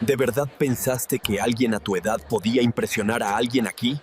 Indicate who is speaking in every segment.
Speaker 1: ¿De verdad pensaste que alguien a tu edad podía impresionar a alguien aquí?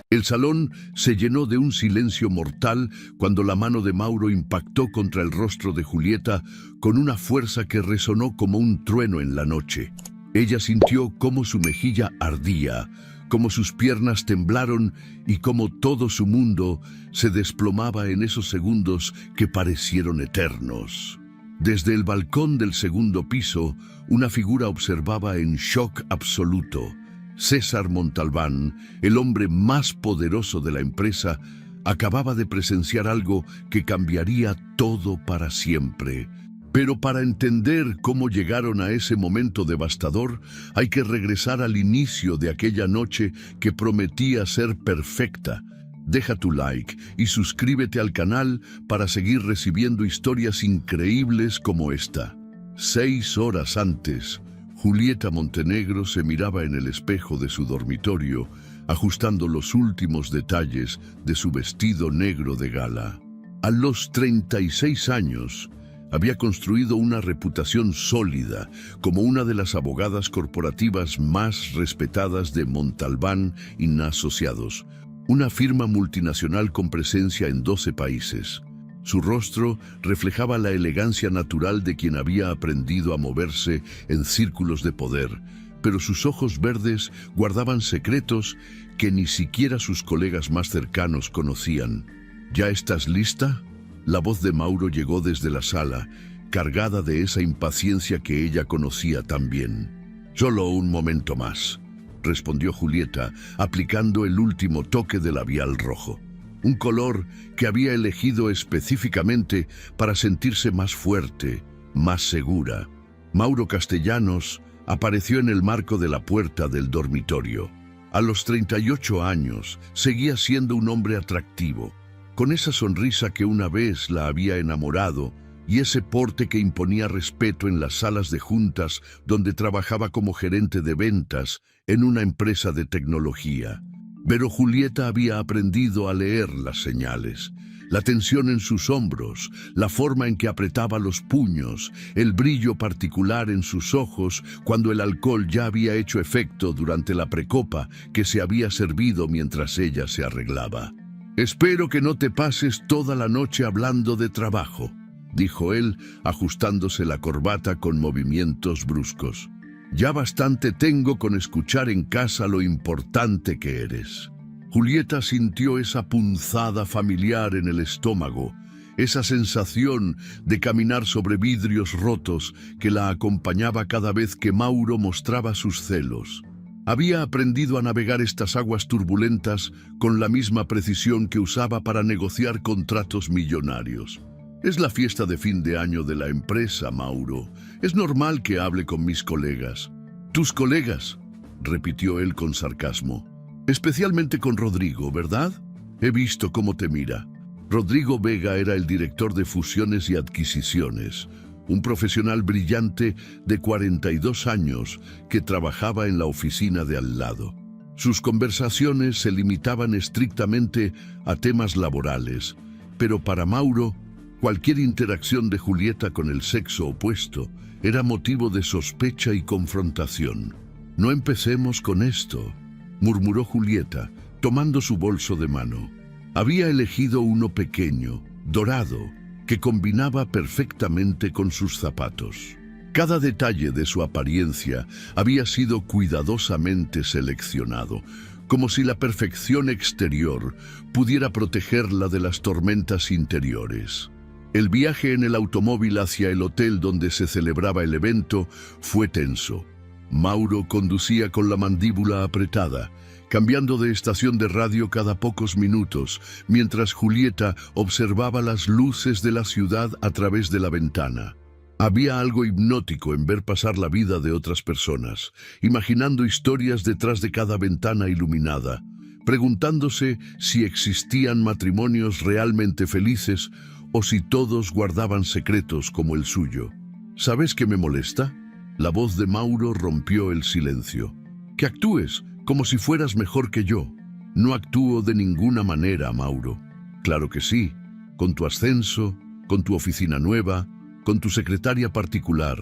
Speaker 2: El salón se llenó de un silencio mortal cuando la mano de Mauro impactó contra el rostro de Julieta con una fuerza que resonó como un trueno en la noche. Ella sintió cómo su mejilla ardía, cómo sus piernas temblaron y cómo todo su mundo se desplomaba en esos segundos que parecieron eternos. Desde el balcón del segundo piso, una figura observaba en shock absoluto. César Montalbán, el hombre más poderoso de la empresa, acababa de presenciar algo que cambiaría todo para siempre. Pero para entender cómo llegaron a ese momento devastador, hay que regresar al inicio de aquella noche que prometía ser perfecta. Deja tu like y suscríbete al canal para seguir recibiendo historias increíbles como esta. 6 horas antes, Julieta Montenegro se miraba en el espejo de su dormitorio, ajustando los últimos detalles de su vestido negro de gala. A los 36 años, había construido una reputación sólida como una de las abogadas corporativas más respetadas de Montalbán y Asociados, una firma multinacional con presencia en 12 países. Su rostro reflejaba la elegancia natural de quien había aprendido a moverse en círculos de poder, pero sus ojos verdes guardaban secretos que ni siquiera sus colegas más cercanos conocían. ¿Ya estás lista? La voz de Mauro llegó desde la sala, cargada de esa impaciencia que ella conocía tan bien. «Solo un momento más», respondió Julieta, aplicando el último toque de labial rojo. Un color que había elegido específicamente para sentirse más fuerte, más segura. Mauro Castellanos apareció en el marco de la puerta del dormitorio. A los 38 años, seguía siendo un hombre atractivo, con esa sonrisa que una vez la había enamorado y ese porte que imponía respeto en las salas de juntas donde trabajaba como gerente de ventas en una empresa de tecnología. Pero Julieta había aprendido a leer las señales. La tensión en sus hombros, la forma en que apretaba los puños, el brillo particular en sus ojos cuando el alcohol ya había hecho efecto durante la precopa que se había servido mientras ella se arreglaba. «Espero que no te pases toda la noche hablando de trabajo», dijo él, ajustándose la corbata con movimientos bruscos. «Ya bastante tengo con escuchar en casa lo importante que eres». Julieta sintió esa punzada familiar en el estómago, esa sensación de caminar sobre vidrios rotos que la acompañaba cada vez que Mauro mostraba sus celos. Había aprendido a navegar estas aguas turbulentas con la misma precisión que usaba para negociar contratos millonarios. «Es la fiesta de fin de año de la empresa, Mauro. Es normal que hable con mis colegas». «¿Tus colegas?», repitió él con sarcasmo. «Especialmente con Rodrigo, ¿verdad? He visto cómo te mira». Rodrigo Vega era el director de fusiones y adquisiciones, un profesional brillante de 42 años que trabajaba en la oficina de al lado. Sus conversaciones se limitaban estrictamente a temas laborales, pero para Mauro, cualquier interacción de Julieta con el sexo opuesto era motivo de sospecha y confrontación. «No empecemos con esto», murmuró Julieta, tomando su bolso de mano. Había elegido uno pequeño, dorado, que combinaba perfectamente con sus zapatos. Cada detalle de su apariencia había sido cuidadosamente seleccionado, como si la perfección exterior pudiera protegerla de las tormentas interiores. El viaje en el automóvil hacia el hotel donde se celebraba el evento fue tenso. Mauro conducía con la mandíbula apretada, cambiando de estación de radio cada pocos minutos, mientras Julieta observaba las luces de la ciudad a través de la ventana. Había algo hipnótico en ver pasar la vida de otras personas, imaginando historias detrás de cada ventana iluminada, preguntándose si existían matrimonios realmente felices o si todos guardaban secretos como el suyo. «¿Sabes qué me molesta?». La voz de Mauro rompió el silencio. «Que actúes como si fueras mejor que yo». «No actúo de ninguna manera, Mauro». «Claro que sí, con tu ascenso, con tu oficina nueva, con tu secretaria particular.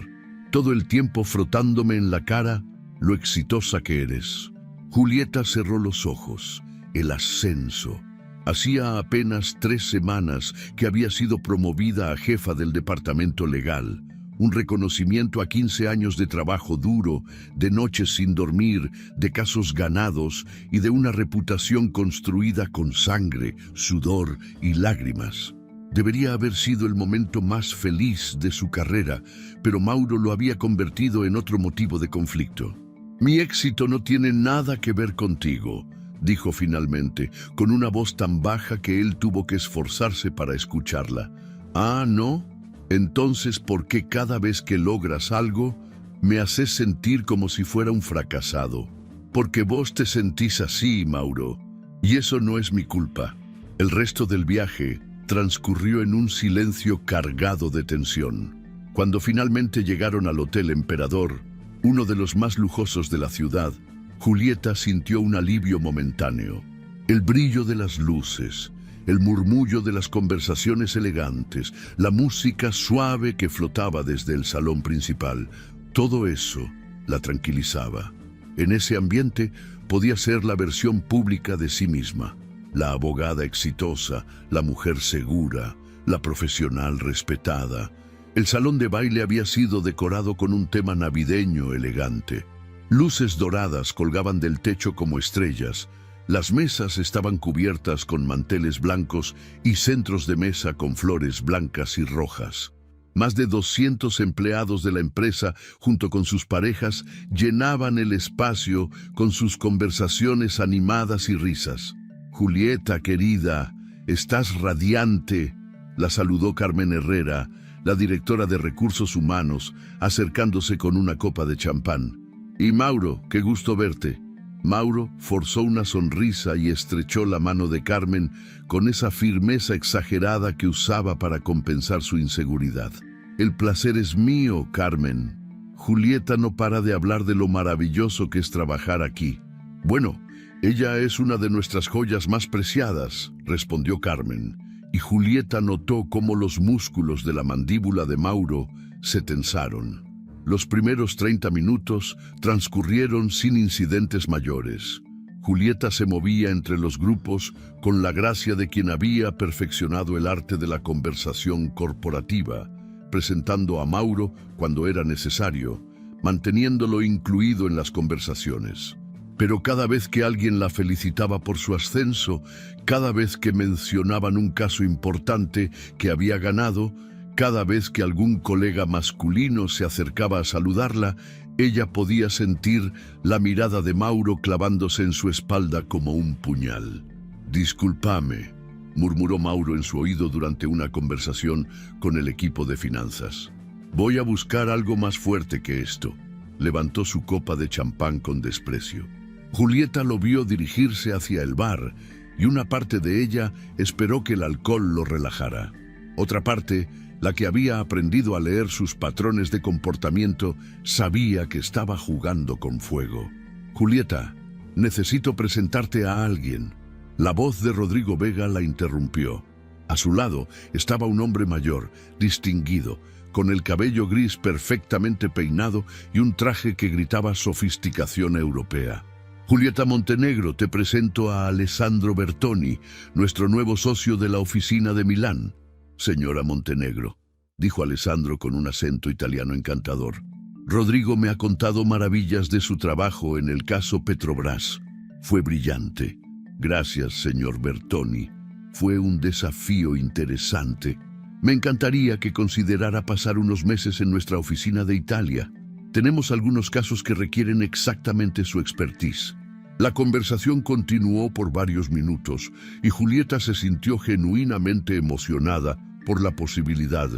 Speaker 2: todo el tiempo frotándome en la cara lo exitosa que eres. Julieta cerró los ojos. El ascenso. Hacía apenas 3 semanas que había sido promovida a jefa del departamento legal. Un reconocimiento a 15 años de trabajo duro, de noches sin dormir, de casos ganados y de una reputación construida con sangre, sudor y lágrimas. Debería haber sido el momento más feliz de su carrera, pero Mauro lo había convertido en otro motivo de conflicto. «Mi éxito no tiene nada que ver contigo», dijo finalmente, con una voz tan baja que él tuvo que esforzarse para escucharla. «Ah, ¿no? Entonces, ¿por qué cada vez que logras algo, me haces sentir como si fuera un fracasado? Porque vos te sentís así, Mauro, y eso no es mi culpa». El resto del viaje transcurrió en un silencio cargado de tensión. Cuando finalmente llegaron al Hotel Emperador, uno de los más lujosos de la ciudad, Julieta sintió un alivio momentáneo. El brillo de las luces, el murmullo de las conversaciones elegantes, la música suave que flotaba desde el salón principal, todo eso la tranquilizaba. En ese ambiente podía ser la versión pública de sí misma, la abogada exitosa, la mujer segura, la profesional respetada. El salón de baile había sido decorado con un tema navideño elegante. Luces doradas colgaban del techo como estrellas. Las mesas estaban cubiertas con manteles blancos y centros de mesa con flores blancas y rojas. Más de 200 empleados de la empresa, junto con sus parejas, llenaban el espacio con sus conversaciones animadas y risas. «Julieta, querida, estás radiante», la saludó Carmen Herrera, la directora de Recursos Humanos, acercándose con una copa de champán. «Y Mauro, qué gusto verte». Mauro forzó una sonrisa y estrechó la mano de Carmen con esa firmeza exagerada que usaba para compensar su inseguridad. «El placer es mío, Carmen. Julieta no para de hablar de lo maravilloso que es trabajar aquí». «Bueno, ella es una de nuestras joyas más preciadas», respondió Carmen, y Julieta notó cómo los músculos de la mandíbula de Mauro se tensaron. Los primeros 30 minutos transcurrieron sin incidentes mayores. Julieta se movía entre los grupos con la gracia de quien había perfeccionado el arte de la conversación corporativa, presentando a Mauro cuando era necesario, manteniéndolo incluido en las conversaciones. Pero cada vez que alguien la felicitaba por su ascenso, cada vez que mencionaban un caso importante que había ganado, cada vez que algún colega masculino se acercaba a saludarla, ella podía sentir la mirada de Mauro clavándose en su espalda como un puñal. «Discúlpame», murmuró Mauro en su oído durante una conversación con el equipo de finanzas. «Voy a buscar algo más fuerte que esto». Levantó su copa de champán con desprecio. Julieta lo vio dirigirse hacia el bar y una parte de ella esperó que el alcohol lo relajara. Otra parte, la que había aprendido a leer sus patrones de comportamiento, sabía que estaba jugando con fuego. «Julieta, necesito presentarte a alguien». La voz de Rodrigo Vega la interrumpió. A su lado estaba un hombre mayor, distinguido, con el cabello gris perfectamente peinado y un traje que gritaba sofisticación europea. «Julieta Montenegro, te presento a Alessandro Bertoni, nuestro nuevo socio de la oficina de Milán». «Señora Montenegro», dijo Alessandro con un acento italiano encantador. «Rodrigo me ha contado maravillas de su trabajo en el caso Petrobras. Fue brillante». «Gracias, señor Bertoni. Fue un desafío interesante. Me encantaría que considerara pasar unos meses en nuestra oficina de Italia. Tenemos algunos casos que requieren exactamente su expertise». La conversación continuó por varios minutos y Julieta se sintió genuinamente emocionada por la posibilidad.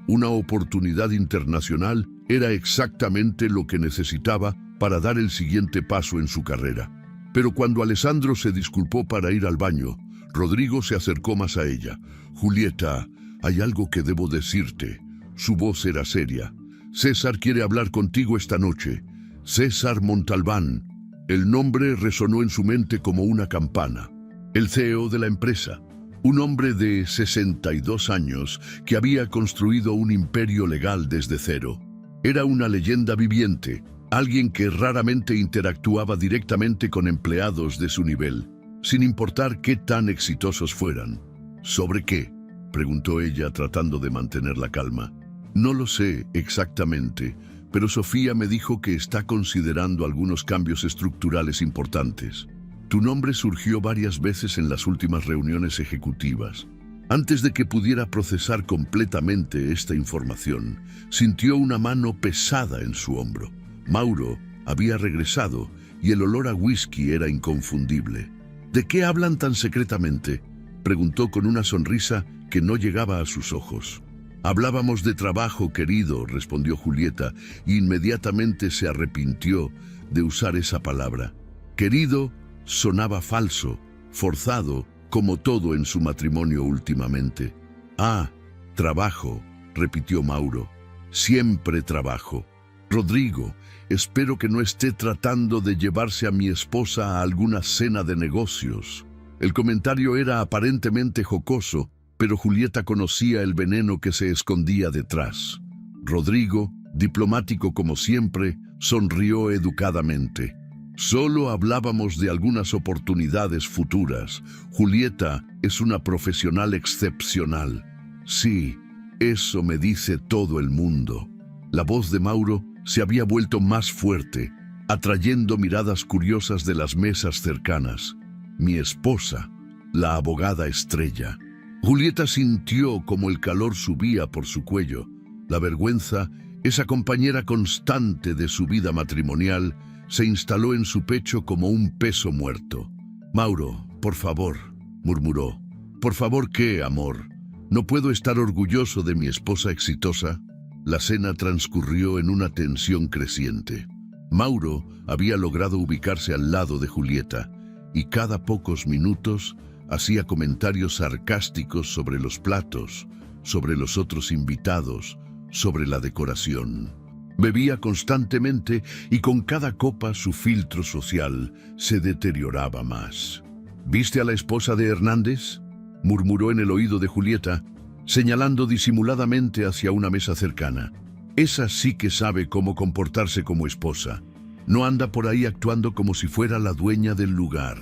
Speaker 2: Una oportunidad internacional era exactamente lo que necesitaba para dar el siguiente paso en su carrera. Pero cuando Alessandro se disculpó para ir al baño, Rodrigo se acercó más a ella. «Julieta, hay algo que debo decirte». Su voz era seria. «César quiere hablar contigo esta noche. César Montalbán». El nombre resonó en su mente como una campana. El CEO de la empresa, un hombre de 62 años que había construido un imperio legal desde cero. Era una leyenda viviente, alguien que raramente interactuaba directamente con empleados de su nivel, sin importar qué tan exitosos fueran. ¿Sobre qué?, preguntó ella tratando de mantener la calma. No lo sé exactamente, pero Sofía me dijo que está considerando algunos cambios estructurales importantes. Tu nombre surgió varias veces en las últimas reuniones ejecutivas. Antes de que pudiera procesar completamente esta información, sintió una mano pesada en su hombro. Mauro había regresado y el olor a whisky era inconfundible. ¿De qué hablan tan secretamente?, preguntó con una sonrisa que no llegaba a sus ojos. Hablábamos de trabajo, querido, respondió Julieta, e inmediatamente se arrepintió de usar esa palabra. Querido sonaba falso, forzado, como todo en su matrimonio últimamente. Ah, trabajo, repitió Mauro. Siempre trabajo. Rodrigo, espero que no esté tratando de llevarse a mi esposa a alguna cena de negocios. El comentario era aparentemente jocoso, pero Julieta conocía el veneno que se escondía detrás. Rodrigo, diplomático como siempre, sonrió educadamente. Solo hablábamos de algunas oportunidades futuras. Julieta es una profesional excepcional. Sí, eso me dice todo el mundo. La voz de Mauro se había vuelto más fuerte, atrayendo miradas curiosas de las mesas cercanas. Mi esposa, la abogada estrella. Julieta sintió como el calor subía por su cuello. La vergüenza, esa compañera constante de su vida matrimonial, se instaló en su pecho como un peso muerto. Mauro, por favor, murmuró. ¿Por favor qué, amor? ¿No puedo estar orgulloso de mi esposa exitosa? La cena transcurrió en una tensión creciente. Mauro había logrado ubicarse al lado de Julieta, y cada pocos minutos hacía comentarios sarcásticos sobre los platos, sobre los otros invitados, sobre la decoración. Bebía constantemente y con cada copa su filtro social se deterioraba más. ¿Viste a la esposa de Hernández?, murmuró en el oído de Julieta, señalando disimuladamente hacia una mesa cercana. Esa sí que sabe cómo comportarse como esposa. No anda por ahí actuando como si fuera la dueña del lugar.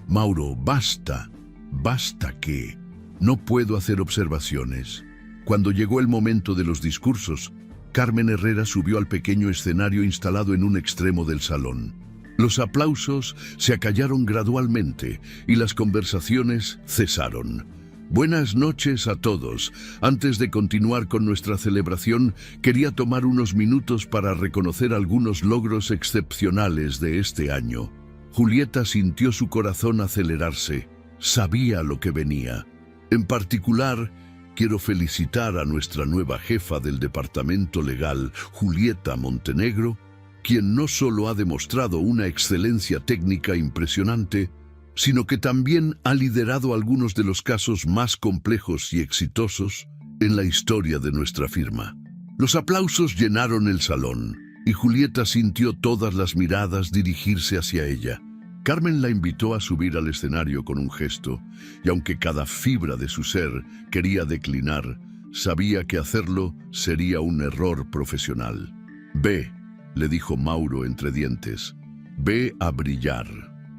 Speaker 2: Mauro, basta. ¿Basta qué? No puedo hacer observaciones. Cuando llegó el momento de los discursos, Carmen Herrera subió al pequeño escenario instalado en un extremo del salón. Los aplausos se acallaron gradualmente y las conversaciones cesaron. Buenas noches a todos. Antes de continuar con nuestra celebración, quería tomar unos minutos para reconocer algunos logros excepcionales de este año. Julieta sintió su corazón acelerarse. Sabía lo que venía. En particular, quiero felicitar a nuestra nueva jefa del departamento legal, Julieta Montenegro, quien no solo ha demostrado una excelencia técnica impresionante, sino que también ha liderado algunos de los casos más complejos y exitosos en la historia de nuestra firma. Los aplausos llenaron el salón y Julieta sintió todas las miradas dirigirse hacia ella. Carmen la invitó a subir al escenario con un gesto, y aunque cada fibra de su ser quería declinar, sabía que hacerlo sería un error profesional. «Ve», le dijo Mauro entre dientes, «ve a brillar».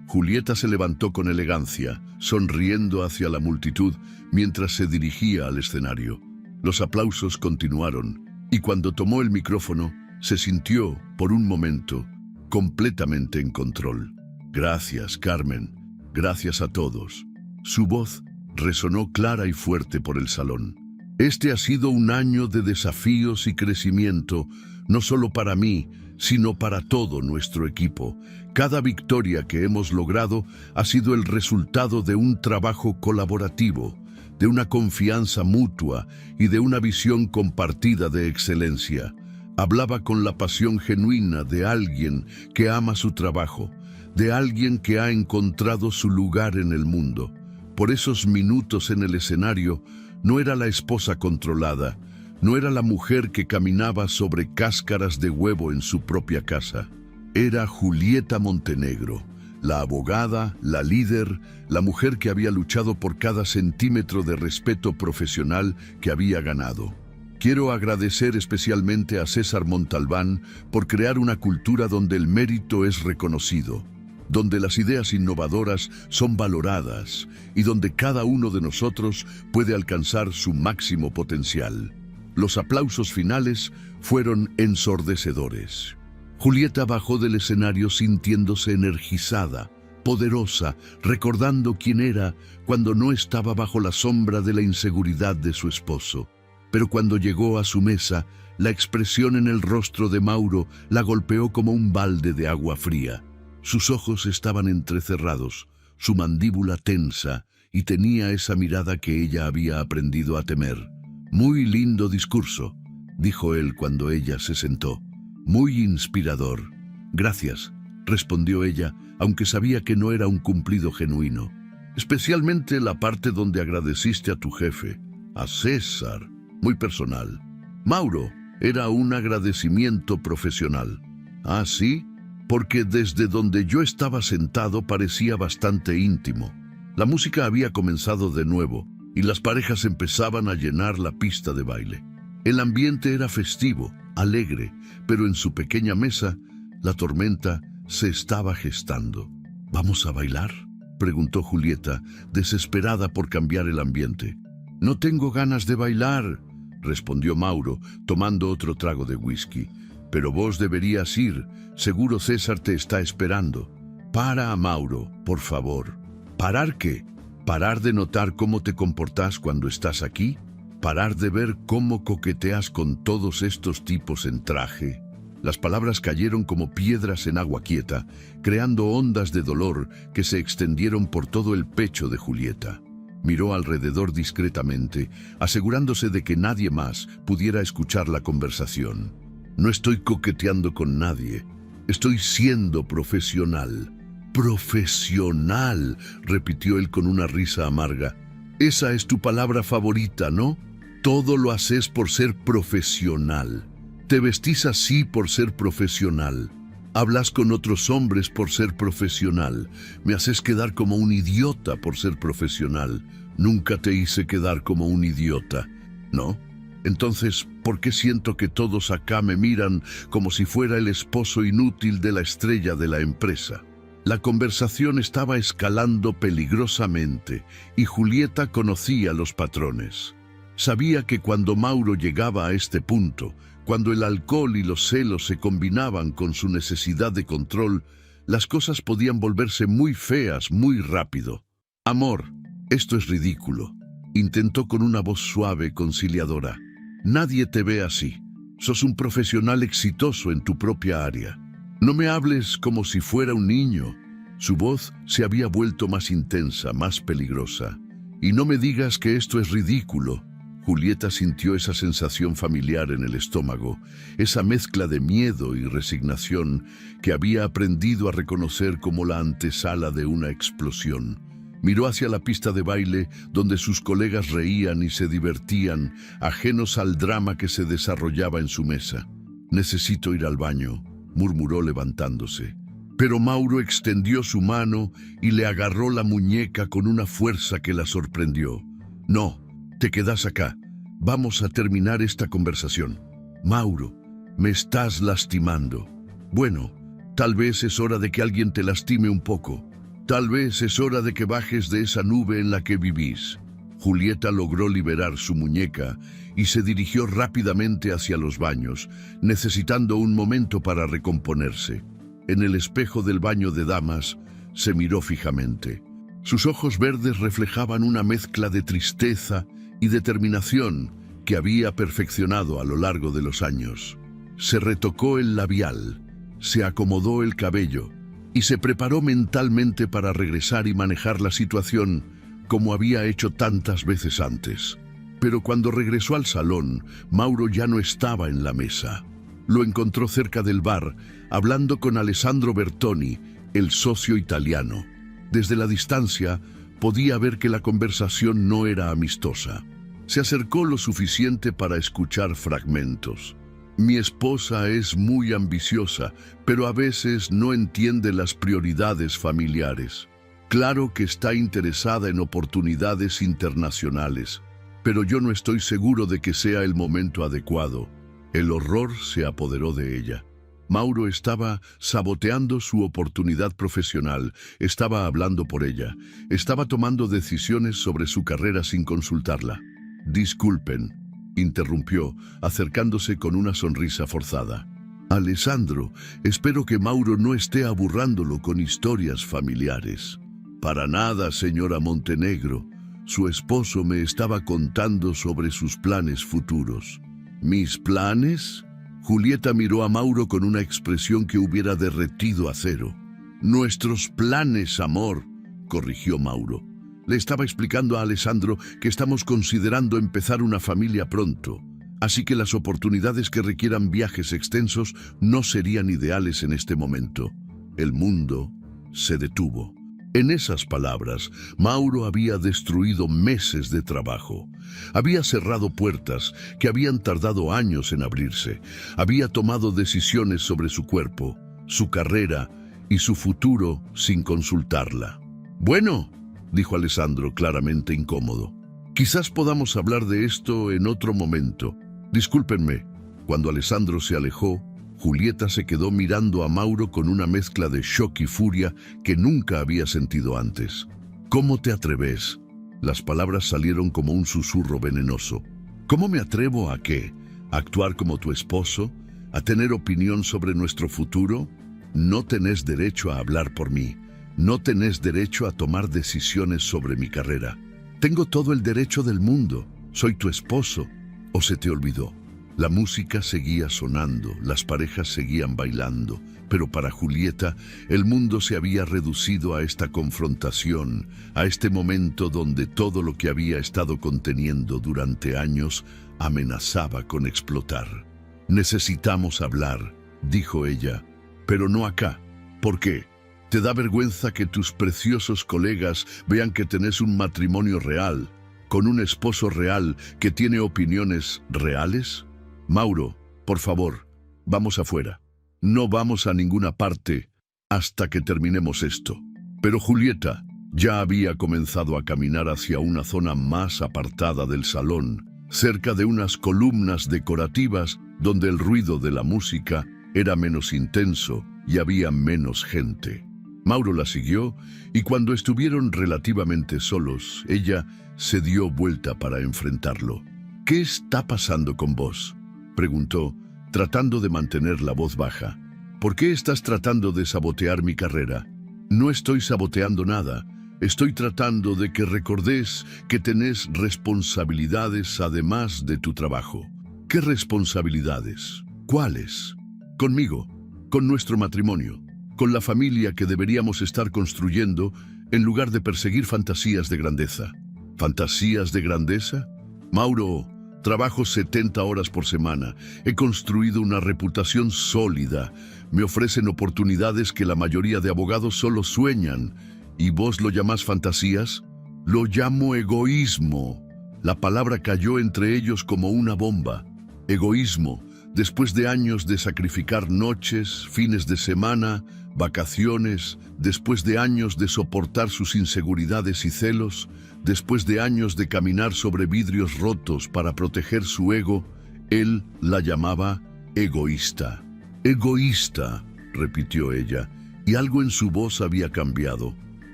Speaker 2: Julieta se levantó con elegancia, sonriendo hacia la multitud mientras se dirigía al escenario. Los aplausos continuaron, y cuando tomó el micrófono, se sintió, por un momento, completamente en control. «Gracias, Carmen. Gracias a todos». Su voz resonó clara y fuerte por el salón. «Este ha sido un año de desafíos y crecimiento, no solo para mí, sino para todo nuestro equipo. Cada victoria que hemos logrado ha sido el resultado de un trabajo colaborativo, de una confianza mutua y de una visión compartida de excelencia». Hablaba con la pasión genuina de alguien que ama su trabajo, de alguien que ha encontrado su lugar en el mundo. Por esos minutos en el escenario, no era la esposa controlada, no era la mujer que caminaba sobre cáscaras de huevo en su propia casa. Era Julieta Montenegro, la abogada, la líder, la mujer que había luchado por cada centímetro de respeto profesional que había ganado. Quiero agradecer especialmente a César Montalbán por crear una cultura donde el mérito es reconocido, donde las ideas innovadoras son valoradas y donde cada uno de nosotros puede alcanzar su máximo potencial. Los aplausos finales fueron ensordecedores. Julieta bajó del escenario sintiéndose energizada, poderosa, recordando quién era cuando no estaba bajo la sombra de la inseguridad de su esposo. Pero cuando llegó a su mesa, la expresión en el rostro de Mauro la golpeó como un balde de agua fría. Sus ojos estaban entrecerrados, su mandíbula tensa, y tenía esa mirada que ella había aprendido a temer. «Muy lindo discurso», dijo él cuando ella se sentó. «Muy inspirador». «Gracias», respondió ella, aunque sabía que no era un cumplido genuino. «Especialmente la parte donde agradeciste a tu jefe, a César, muy personal». «Mauro, era un agradecimiento profesional». «¿Ah, sí?» Porque desde donde yo estaba sentado parecía bastante íntimo. La música había comenzado de nuevo y las parejas empezaban a llenar la pista de baile. El ambiente era festivo, alegre, pero en su pequeña mesa, la tormenta se estaba gestando. «¿Vamos a bailar?», preguntó Julieta, desesperada por cambiar el ambiente. «No tengo ganas de bailar», respondió Mauro, tomando otro trago de whisky. «Pero vos deberías ir, seguro César te está esperando». «Para, Mauro, por favor». «¿Parar qué? ¿Parar de notar cómo te comportás cuando estás aquí? ¿Parar de ver cómo coqueteas con todos estos tipos en traje?» Las palabras cayeron como piedras en agua quieta, creando ondas de dolor que se extendieron por todo el pecho de Julieta. Miró alrededor discretamente, asegurándose de que nadie más pudiera escuchar la conversación. «No estoy coqueteando con nadie. Estoy siendo profesional». «Profesional», repitió él con una risa amarga. «Esa es tu palabra favorita, ¿no? Todo lo haces por ser profesional. Te vestís así por ser profesional. Hablas con otros hombres por ser profesional. Me haces quedar como un idiota por ser profesional. Nunca te hice quedar como un idiota, ¿no? Entonces, ¿por qué siento que todos acá me miran como si fuera el esposo inútil de la estrella de la empresa?» La conversación estaba escalando peligrosamente y Julieta conocía los patrones. Sabía que cuando Mauro llegaba a este punto, cuando el alcohol y los celos se combinaban con su necesidad de control, las cosas podían volverse muy feas muy rápido. «Amor, esto es ridículo», intentó con una voz suave, conciliadora. «Nadie te ve así. Sos un profesional exitoso en tu propia área. No me hables como si fuera un niño». Su voz se había vuelto más intensa, más peligrosa. «Y no me digas que esto es ridículo». Julieta sintió esa sensación familiar en el estómago, esa mezcla de miedo y resignación que había aprendido a reconocer como la antesala de una explosión. Miró hacia la pista de baile, donde sus colegas reían y se divertían, ajenos al drama que se desarrollaba en su mesa. «Necesito ir al baño», murmuró levantándose. Pero Mauro extendió su mano y le agarró la muñeca con una fuerza que la sorprendió. «No, te quedas acá. Vamos a terminar esta conversación». «Mauro, me estás lastimando». «Bueno, tal vez es hora de que alguien te lastime un poco. Tal vez es hora de que bajes de esa nube en la que vivís». Julieta logró liberar su muñeca y se dirigió rápidamente hacia los baños, necesitando un momento para recomponerse. En el espejo del baño de damas se miró fijamente. Sus ojos verdes reflejaban una mezcla de tristeza y determinación que había perfeccionado a lo largo de los años. Se retocó el labial, se acomodó el cabello y se preparó mentalmente para regresar y manejar la situación como había hecho tantas veces antes. Pero cuando regresó al salón, Mauro ya no estaba en la mesa. Lo encontró cerca del bar, hablando con Alessandro Bertoni, el socio italiano. Desde la distancia, podía ver que la conversación no era amistosa. Se acercó lo suficiente para escuchar fragmentos. «Mi esposa es muy ambiciosa, pero a veces no entiende las prioridades familiares. Claro que está interesada en oportunidades internacionales. pero yo no estoy seguro de que sea el momento adecuado. El horror se apoderó de ella. Mauro estaba saboteando su oportunidad profesional, estaba hablando por ella, estaba tomando decisiones sobre su carrera sin consultarla. «Disculpen», interrumpió, acercándose con una sonrisa forzada. «Alessandro, espero que Mauro no esté aburrándolo con historias familiares». «Para nada, señora Montenegro. Su esposo me estaba contando sobre sus planes futuros». «¿Mis planes?». Julieta miró a Mauro con una expresión que hubiera derretido acero. «Nuestros planes, amor», corrigió Mauro. Le estaba explicando a Alessandro que estamos considerando empezar una familia pronto, así que las oportunidades que requieran viajes extensos no serían ideales en este momento. El mundo se detuvo. En esas palabras, Mauro había destruido meses de trabajo. Había cerrado puertas que habían tardado años en abrirse. Había tomado decisiones sobre su cuerpo, su carrera y su futuro sin consultarla. «Bueno», dijo Alessandro, claramente incómodo, «quizás podamos hablar de esto en otro momento. Discúlpenme». Cuando Alessandro se alejó, Julieta se quedó mirando a Mauro con una mezcla de shock y furia que nunca había sentido antes. «¿Cómo te atreves?». Las palabras salieron como un susurro venenoso. «¿Cómo me atrevo a qué? ¿A actuar como tu esposo? ¿A tener opinión sobre nuestro futuro? No tenés derecho a hablar por mí. No tenés derecho a tomar decisiones sobre mi carrera. Tengo todo el derecho del mundo. Soy tu esposo. ¿O se te olvidó?». La música seguía sonando, las parejas seguían bailando, pero para Julieta el mundo se había reducido a esta confrontación, a este momento donde todo lo que había estado conteniendo durante años amenazaba con explotar. «Necesitamos hablar», dijo ella, «pero no acá». «¿Por qué? ¿Te da vergüenza que tus preciosos colegas vean que tenés un matrimonio real, con un esposo real que tiene opiniones reales? Mauro, por favor, vamos afuera. No vamos a ninguna parte hasta que terminemos esto». Pero Julieta ya había comenzado a caminar hacia una zona más apartada del salón, cerca de unas columnas decorativas donde el ruido de la música era menos intenso y había menos gente. Mauro la siguió y cuando estuvieron relativamente solos, ella se dio vuelta para enfrentarlo. «¿Qué está pasando con vos?», preguntó, tratando de mantener la voz baja. «¿Por qué estás tratando de sabotear mi carrera?». «No estoy saboteando nada. Estoy tratando de que recordés que tenés responsabilidades además de tu trabajo». «¿Qué responsabilidades? ¿Cuáles?». «Conmigo, con nuestro matrimonio, con la familia que deberíamos estar construyendo en lugar de perseguir fantasías de grandeza». «¿Fantasías de grandeza?». «Mauro, trabajo 70 horas por semana. He construido una reputación sólida. Me ofrecen oportunidades que la mayoría de abogados solo sueñan. ¿Y vos lo llamás fantasías?». «Lo llamo egoísmo». La palabra cayó entre ellos como una bomba. Egoísmo, después de años de sacrificar noches, fines de semana, vacaciones, después de años de soportar sus inseguridades y celos, después de años de caminar sobre vidrios rotos para proteger su ego, él la llamaba egoísta. «Egoísta», repitió ella, y algo en su voz había cambiado.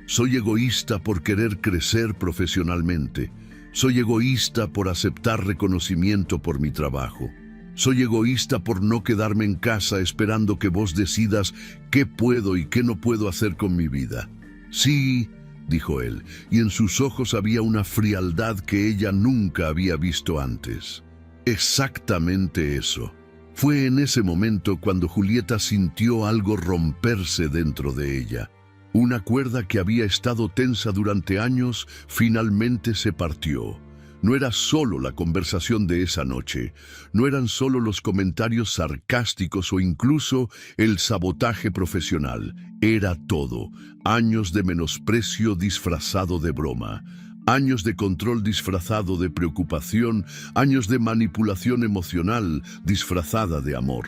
Speaker 2: «Soy egoísta por querer crecer profesionalmente. Soy egoísta por aceptar reconocimiento por mi trabajo. Soy egoísta por no quedarme en casa esperando que vos decidas qué puedo y qué no puedo hacer con mi vida». «Sí», dijo él, y en sus ojos había una frialdad que ella nunca había visto antes. «Exactamente eso». Fue en ese momento cuando Julieta sintió algo romperse dentro de ella. Una cuerda que había estado tensa durante años finalmente se partió. No era solo la conversación de esa noche, no eran solo los comentarios sarcásticos o incluso el sabotaje profesional. Era todo. Años de menosprecio disfrazado de broma. Años de control disfrazado de preocupación, años de manipulación emocional disfrazada de amor.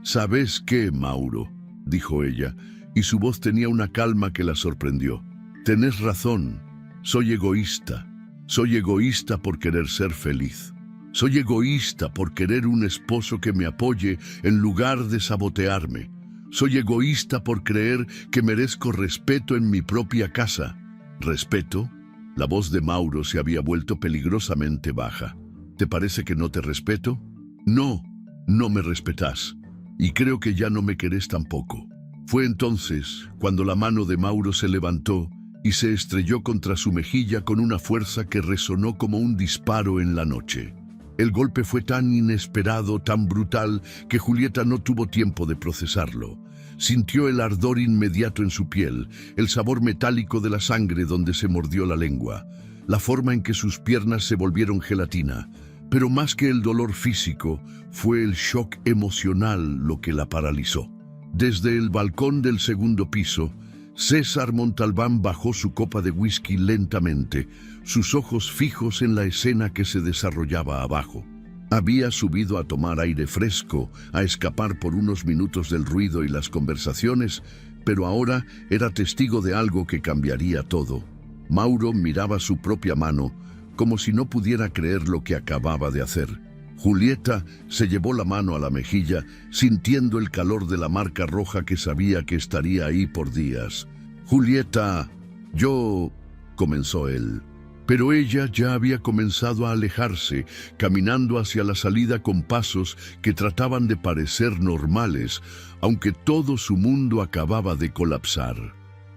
Speaker 2: «¿Sabes qué, Mauro?», dijo ella, y su voz tenía una calma que la sorprendió. «Tenés razón, soy egoísta. Soy egoísta por querer ser feliz. Soy egoísta por querer un esposo que me apoye en lugar de sabotearme. Soy egoísta por creer que merezco respeto en mi propia casa. ¿Respeto? La voz de Mauro se había vuelto peligrosamente baja. ¿Te parece que no te respeto? No, no me respetas. Y creo que ya no me querés tampoco. Fue entonces cuando la mano de Mauro se levantó y se estrelló contra su mejilla con una fuerza que resonó como un disparo en la noche. El golpe fue tan inesperado, tan brutal, que Julieta no tuvo tiempo de procesarlo. Sintió el ardor inmediato en su piel, el sabor metálico de la sangre donde se mordió la lengua, la forma en que sus piernas se volvieron gelatina. Pero más que el dolor físico, fue el shock emocional lo que la paralizó. Desde el balcón del segundo piso, César Montalbán bajó su copa de whisky lentamente, sus ojos fijos en la escena que se desarrollaba abajo. Había subido a tomar aire fresco, a escapar por unos minutos del ruido y las conversaciones, pero ahora era testigo de algo que cambiaría todo. Mauro miraba su propia mano, como si no pudiera creer lo que acababa de hacer. Julieta se llevó la mano a la mejilla, sintiendo el calor de la marca roja que sabía que estaría ahí por días. «Julieta, yo...», comenzó él. Pero ella ya había comenzado a alejarse, caminando hacia la salida con pasos que trataban de parecer normales, aunque todo su mundo acababa de colapsar.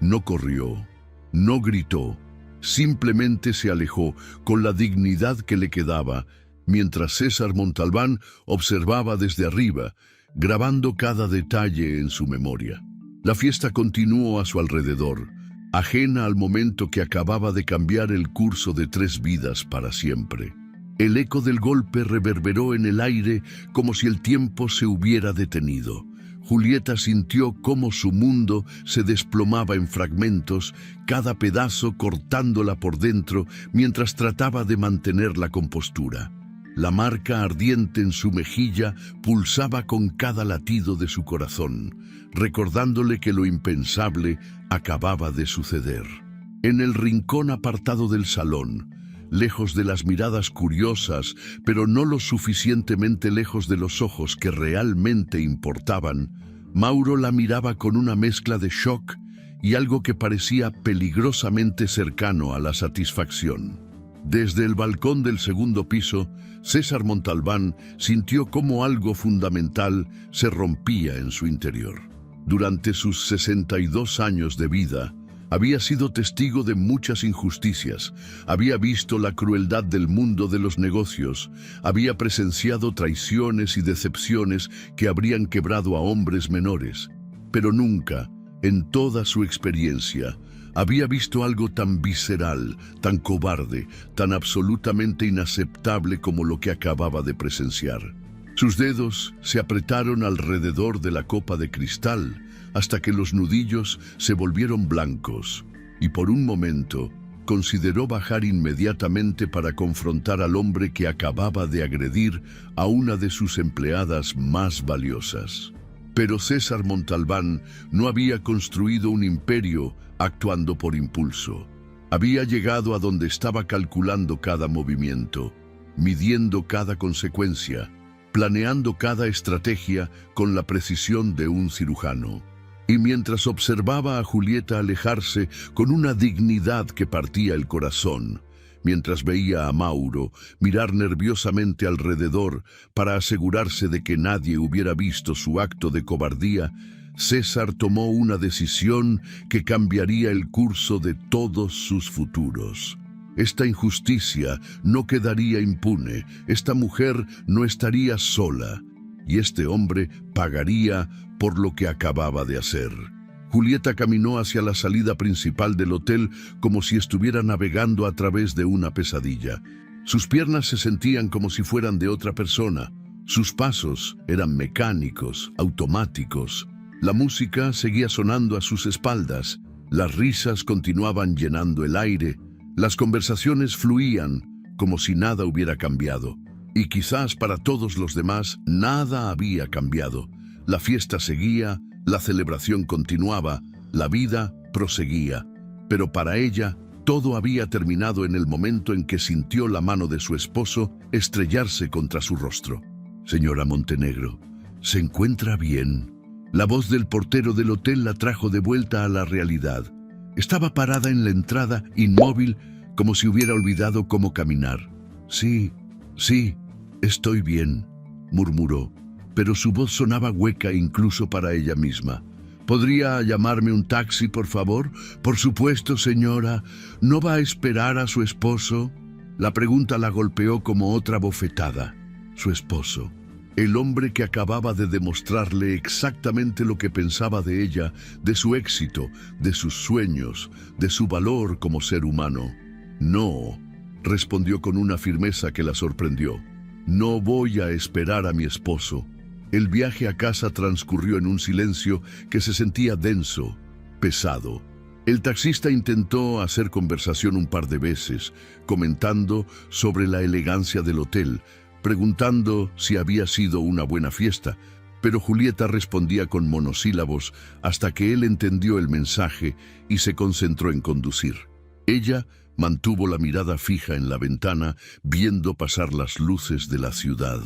Speaker 2: No corrió, no gritó, simplemente se alejó con la dignidad que le quedaba, mientras César Montalbán observaba desde arriba, grabando cada detalle en su memoria. La fiesta continuó a su alrededor, ajena al momento que acababa de cambiar el curso de 3 vidas para siempre. El eco del golpe reverberó en el aire como si el tiempo se hubiera detenido. Julieta sintió cómo su mundo se desplomaba en fragmentos, cada pedazo cortándola por dentro mientras trataba de mantener la compostura. La marca ardiente en su mejilla pulsaba con cada latido de su corazón, recordándole que lo impensable acababa de suceder. En el rincón apartado del salón, lejos de las miradas curiosas, pero no lo suficientemente lejos de los ojos que realmente importaban, Mauro la miraba con una mezcla de shock y algo que parecía peligrosamente cercano a la satisfacción. Desde el balcón del segundo piso, César Montalbán sintió cómo algo fundamental se rompía en su interior. Durante sus 62 años de vida, había sido testigo de muchas injusticias, había visto la crueldad del mundo de los negocios, había presenciado traiciones y decepciones que habrían quebrado a hombres menores, pero nunca, en toda su experiencia, había visto algo tan visceral, tan cobarde, tan absolutamente inaceptable como lo que acababa de presenciar. Sus dedos se apretaron alrededor de la copa de cristal hasta que los nudillos se volvieron blancos, y por un momento consideró bajar inmediatamente para confrontar al hombre que acababa de agredir a una de sus empleadas más valiosas. Pero César Montalbán no había construido un imperio actuando por impulso. Había llegado a donde estaba calculando cada movimiento, midiendo cada consecuencia, planeando cada estrategia con la precisión de un cirujano. Y mientras observaba a Julieta alejarse con una dignidad que partía el corazón, mientras veía a Mauro mirar nerviosamente alrededor para asegurarse de que nadie hubiera visto su acto de cobardía, César tomó una decisión que cambiaría el curso de todos sus futuros. Esta injusticia no quedaría impune, esta mujer no estaría sola, y este hombre pagaría por lo que acababa de hacer. Julieta caminó hacia la salida principal del hotel como si estuviera navegando a través de una pesadilla. Sus piernas se sentían como si fueran de otra persona. Sus pasos eran mecánicos, automáticos. La música seguía sonando a sus espaldas. Las risas continuaban llenando el aire. Las conversaciones fluían como si nada hubiera cambiado. Y quizás para todos los demás nada había cambiado. La fiesta seguía, la celebración continuaba, la vida proseguía. Pero para ella Todo había terminado en el momento en que sintió la mano de su esposo estrellarse contra su rostro. «Señora Montenegro, ¿se encuentra bien?». La voz del portero del hotel la trajo de vuelta a la realidad. Estaba parada en la entrada, inmóvil, como si hubiera olvidado cómo caminar. «Sí, estoy bien», murmuró, pero su voz sonaba hueca incluso para ella misma. «¿Podría llamarme un taxi, por favor?». «Por supuesto, señora. ¿No va a esperar a su esposo?». La pregunta la golpeó como otra bofetada. Su esposo, el hombre que acababa de demostrarle exactamente lo que pensaba de ella, de su éxito, de sus sueños, de su valor como ser humano. «No», respondió con una firmeza que la sorprendió. «No voy a esperar a mi esposo». El viaje a casa transcurrió en un silencio que se sentía denso, pesado. El taxista intentó hacer conversación un par de veces, comentando sobre la elegancia del hotel, preguntando si había sido una buena fiesta, pero Julieta respondía con monosílabos hasta que él entendió el mensaje y se concentró en conducir. Ella mantuvo la mirada fija en la ventana, viendo pasar las luces de la ciudad,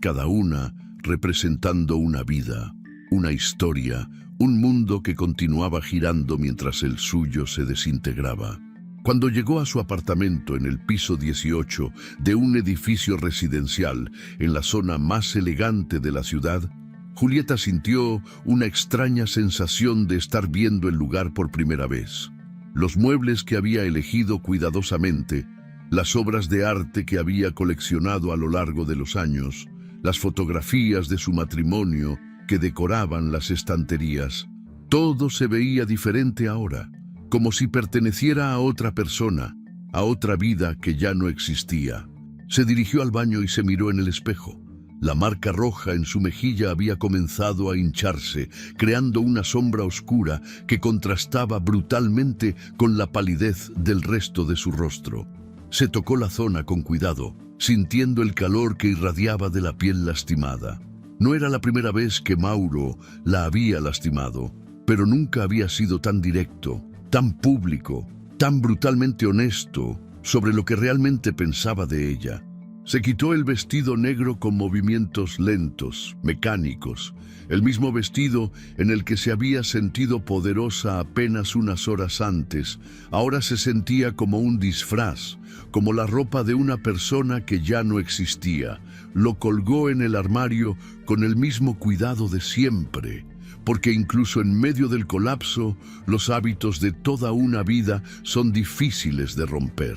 Speaker 2: cada una representando una vida, una historia, un mundo que continuaba girando mientras el suyo se desintegraba. Cuando llegó a su apartamento en el piso 18 de un edificio residencial en la zona más elegante de la ciudad, Julieta sintió una extraña sensación de estar viendo el lugar por primera vez. Los muebles que había elegido cuidadosamente, las obras de arte que había coleccionado a lo largo de los años, las fotografías de su matrimonio que decoraban las estanterías. Todo se veía diferente ahora, como si perteneciera a otra persona, a otra vida que ya no existía. Se dirigió al baño y se miró en el espejo. La marca roja en su mejilla había comenzado a hincharse, creando una sombra oscura que contrastaba brutalmente con la palidez del resto de su rostro. Se tocó la zona con cuidado, sintiendo el calor que irradiaba de la piel lastimada. No era la primera vez que Mauro la había lastimado, pero nunca había sido tan directo, tan público, tan brutalmente honesto sobre lo que realmente pensaba de ella. Se quitó el vestido negro con movimientos lentos, mecánicos, el mismo vestido en el que se había sentido poderosa apenas unas horas antes. Ahora se sentía como un disfraz, como la ropa de una persona que ya no existía. Lo colgó en el armario con el mismo cuidado de siempre, porque incluso en medio del colapso, los hábitos de toda una vida son difíciles de romper.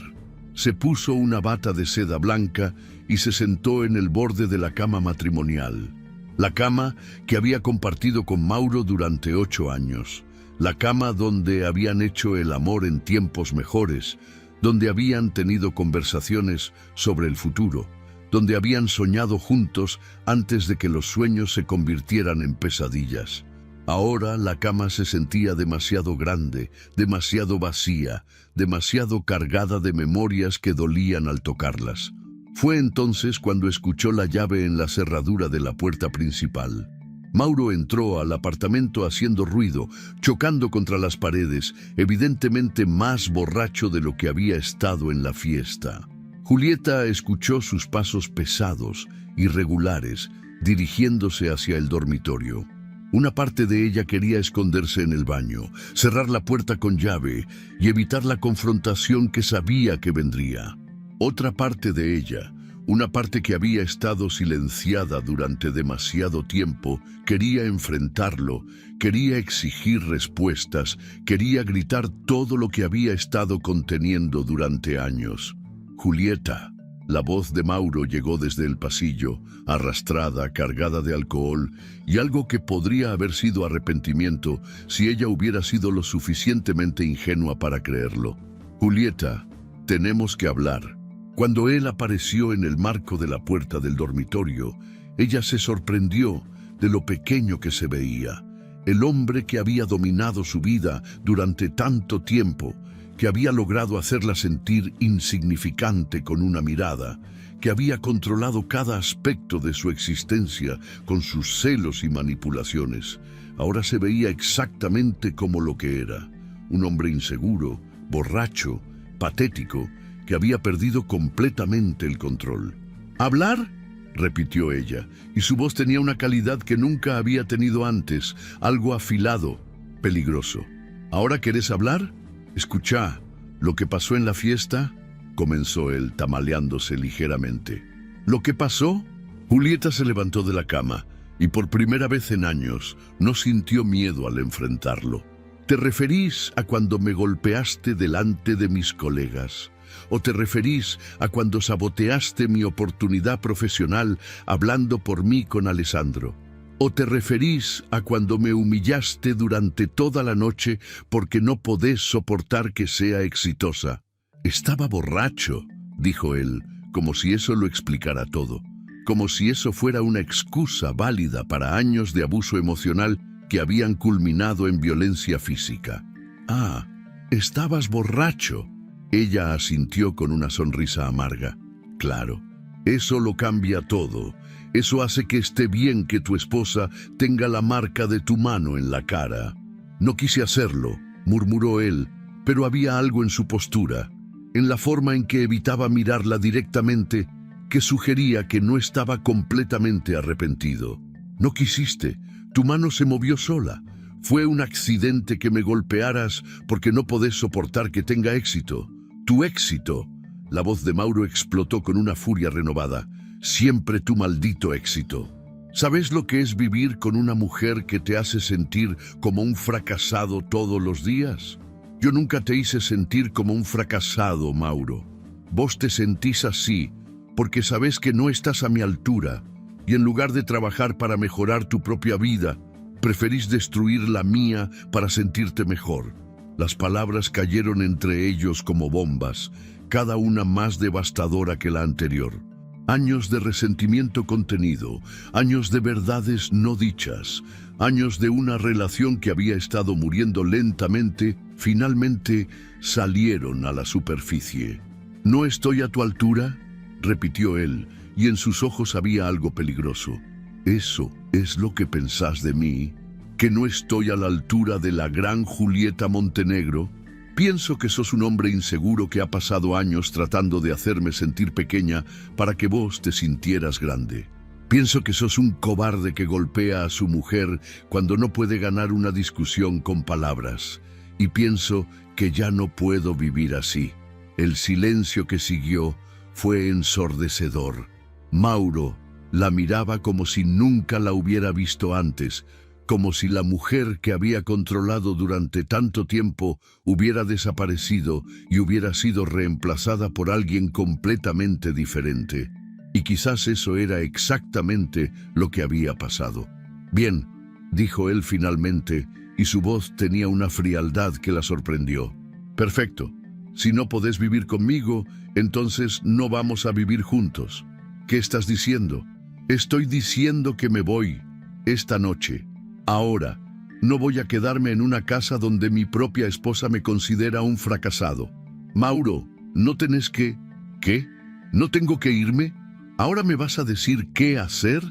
Speaker 2: Se puso una bata de seda blanca y se sentó en el borde de la cama matrimonial. La cama que había compartido con Mauro durante 8 años. La cama donde habían hecho el amor en tiempos mejores, donde habían tenido conversaciones sobre el futuro, donde habían soñado juntos antes de que los sueños se convirtieran en pesadillas. Ahora la cama se sentía demasiado grande, demasiado vacía, demasiado cargada de memorias que dolían al tocarlas. Fue entonces cuando escuchó la llave en la cerradura de la puerta principal. Mauro entró al apartamento haciendo ruido, chocando contra las paredes, evidentemente más borracho de lo que había estado en la fiesta. Julieta escuchó sus pasos pesados, irregulares, dirigiéndose hacia el dormitorio. Una parte de ella quería esconderse en el baño, cerrar la puerta con llave y evitar la confrontación que sabía que vendría. Otra parte de ella, una parte que había estado silenciada durante demasiado tiempo, quería enfrentarlo, quería exigir respuestas, quería gritar todo lo que había estado conteniendo durante años. «Julieta». La voz de Mauro llegó desde el pasillo, arrastrada, cargada de alcohol, y algo que podría haber sido arrepentimiento si ella hubiera sido lo suficientemente ingenua para creerlo. «Julieta, tenemos que hablar». Cuando él apareció en el marco de la puerta del dormitorio, ella se sorprendió de lo pequeño que se veía. El hombre que había dominado su vida durante tanto tiempo, que había logrado hacerla sentir insignificante con una mirada, que había controlado cada aspecto de su existencia con sus celos y manipulaciones, ahora se veía exactamente como lo que era: un hombre inseguro, borracho, patético, que había perdido completamente el control. ¿Hablar?, repitió ella, y su voz tenía una calidad que nunca había tenido antes, algo afilado, peligroso. ¿Ahora querés hablar? Escuchá, ¿lo que pasó en la fiesta?, comenzó él, tambaleándose ligeramente. ¿Lo que pasó? Julieta se levantó de la cama, y por primera vez en años no sintió miedo al enfrentarlo. ¿Te referís a cuando me golpeaste delante de mis colegas? ¿O te referís a cuando saboteaste mi oportunidad profesional hablando por mí con Alessandro? ¿O te referís a cuando me humillaste durante toda la noche porque no podés soportar que sea exitosa? Estaba borracho, dijo él, como si eso lo explicara todo, como si eso fuera una excusa válida para años de abuso emocional que habían culminado en violencia física. Ah, estabas borracho. Ella asintió con una sonrisa amarga. Claro, eso lo cambia todo. Eso hace que esté bien que tu esposa tenga la marca de tu mano en la cara. No quise hacerlo, murmuró él, pero había algo en su postura, en la forma en que evitaba mirarla directamente, que sugería que no estaba completamente arrepentido. No quisiste, tu mano se movió sola. Fue un accidente que me golpearas porque no podés soportar que tenga éxito. Tu éxito. La voz de Mauro explotó con una furia renovada. Siempre tu maldito éxito. ¿Sabes lo que es vivir con una mujer que te hace sentir como un fracasado todos los días? Yo nunca te hice sentir como un fracasado, Mauro. Vos te sentís así porque sabés que no estás a mi altura y en lugar de trabajar para mejorar tu propia vida, preferís destruir la mía para sentirte mejor. Las palabras cayeron entre ellos como bombas, cada una más devastadora que la anterior. Años de resentimiento contenido, años de verdades no dichas, años de una relación que había estado muriendo lentamente, finalmente salieron a la superficie. ¿No estoy a tu altura?, repitió él, y en sus ojos había algo peligroso. ¿Eso es lo que pensás de mí? ¿Que no estoy a la altura de la gran Julieta Montenegro? Pienso que sos un hombre inseguro que ha pasado años tratando de hacerme sentir pequeña para que vos te sintieras grande. Pienso que sos un cobarde que golpea a su mujer cuando no puede ganar una discusión con palabras. Y pienso que ya no puedo vivir así. El silencio que siguió fue ensordecedor. Mauro la miraba como si nunca la hubiera visto antes, como si la mujer que había controlado durante tanto tiempo hubiera desaparecido y hubiera sido reemplazada por alguien completamente diferente. Y quizás eso era exactamente lo que había pasado. Bien, dijo él finalmente, y su voz tenía una frialdad que la sorprendió. Perfecto. Si no podés vivir conmigo, entonces no vamos a vivir juntos. ¿Qué estás diciendo? Estoy diciendo que me voy esta noche. Ahora, no voy a quedarme en una casa donde mi propia esposa me considera un fracasado. Mauro, no tenés que... ¿Qué? ¿No tengo que irme? ¿Ahora me vas a decir qué hacer?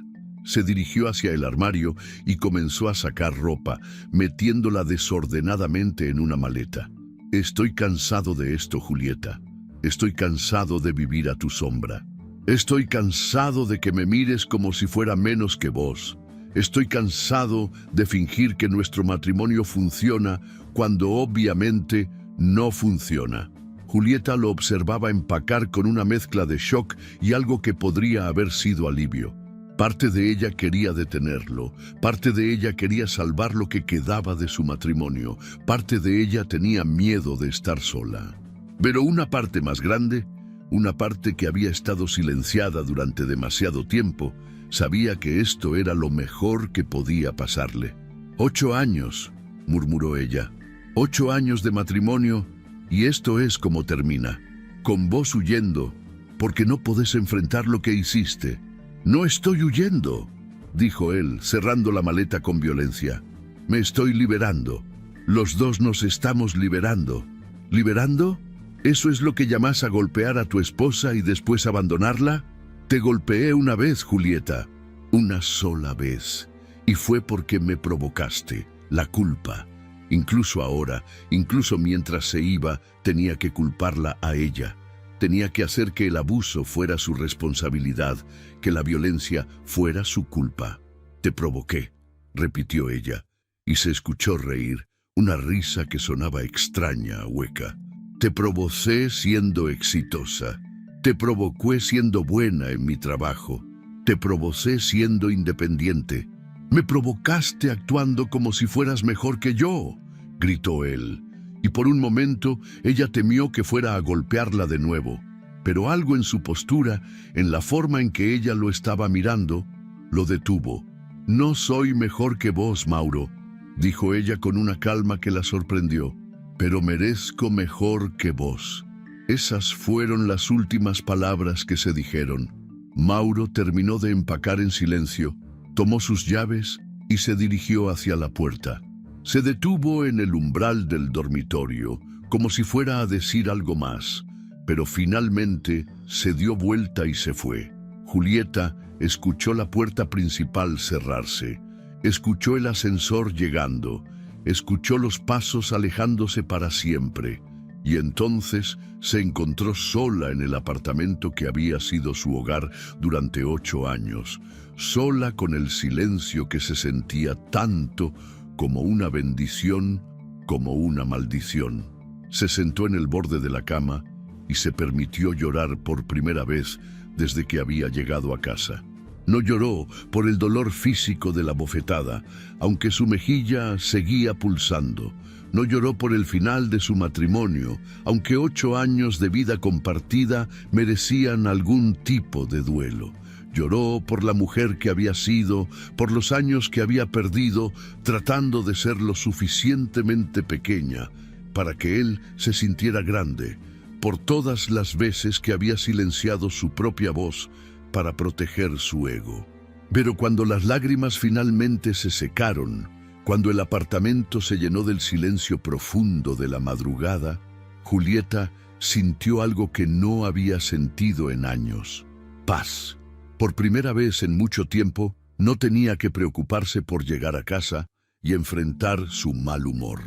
Speaker 2: Se dirigió hacia el armario y comenzó a sacar ropa, metiéndola desordenadamente en una maleta. Estoy cansado de esto, Julieta. Estoy cansado de vivir a tu sombra. Estoy cansado de que me mires como si fuera menos que vos. Estoy cansado de fingir que nuestro matrimonio funciona cuando obviamente no funciona. Julieta lo observaba empacar con una mezcla de shock y algo que podría haber sido alivio. Parte de ella quería detenerlo, parte de ella quería salvar lo que quedaba de su matrimonio, parte de ella tenía miedo de estar sola. Pero una parte más grande, una parte que había estado silenciada durante demasiado tiempo, sabía que esto era lo mejor que podía pasarle. 8 años, murmuró ella. 8 años de matrimonio, y esto es como termina. Con vos huyendo, porque no podés enfrentar lo que hiciste. No estoy huyendo, dijo él, cerrando la maleta con violencia. Me estoy liberando. Los dos nos estamos liberando. ¿Liberando? ¿Eso es lo que llamás a golpear a tu esposa y después abandonarla? Te golpeé una vez, Julieta, una sola vez, y fue porque me provocaste, la culpa. Incluso ahora, incluso mientras se iba, tenía que culparla a ella. Tenía que hacer que el abuso fuera su responsabilidad, que la violencia fuera su culpa. «Te provoqué», repitió ella, y se escuchó reír, una risa que sonaba extraña, hueca. «Te provoqué siendo exitosa. Te provoqué siendo buena en mi trabajo. Te provoqué siendo independiente. Me provocaste actuando como si fueras mejor que yo», gritó él. Y por un momento ella temió que fuera a golpearla de nuevo, pero algo en su postura, en la forma en que ella lo estaba mirando, lo detuvo. «No soy mejor que vos, Mauro», dijo ella con una calma que la sorprendió, «pero merezco mejor que vos». Esas fueron las últimas palabras que se dijeron. Mauro terminó de empacar en silencio, tomó sus llaves y se dirigió hacia la puerta. Se detuvo en el umbral del dormitorio, como si fuera a decir algo más, pero finalmente se dio vuelta y se fue. Julieta escuchó la puerta principal cerrarse, escuchó el ascensor llegando, escuchó los pasos alejándose para siempre, y entonces se encontró sola en el apartamento que había sido su hogar durante 8 años, sola con el silencio que se sentía tanto como una bendición, como una maldición. Se sentó en el borde de la cama y se permitió llorar por primera vez desde que había llegado a casa. No lloró por el dolor físico de la bofetada, aunque su mejilla seguía pulsando. No lloró por el final de su matrimonio, aunque 8 años de vida compartida merecían algún tipo de duelo. Lloró por la mujer que había sido, por los años que había perdido, tratando de ser lo suficientemente pequeña para que él se sintiera grande, por todas las veces que había silenciado su propia voz para proteger su ego. Pero cuando las lágrimas finalmente se secaron, cuando el apartamento se llenó del silencio profundo de la madrugada, Julieta sintió algo que no había sentido en años: paz. Por primera vez en mucho tiempo, no tenía que preocuparse por llegar a casa y enfrentar su mal humor.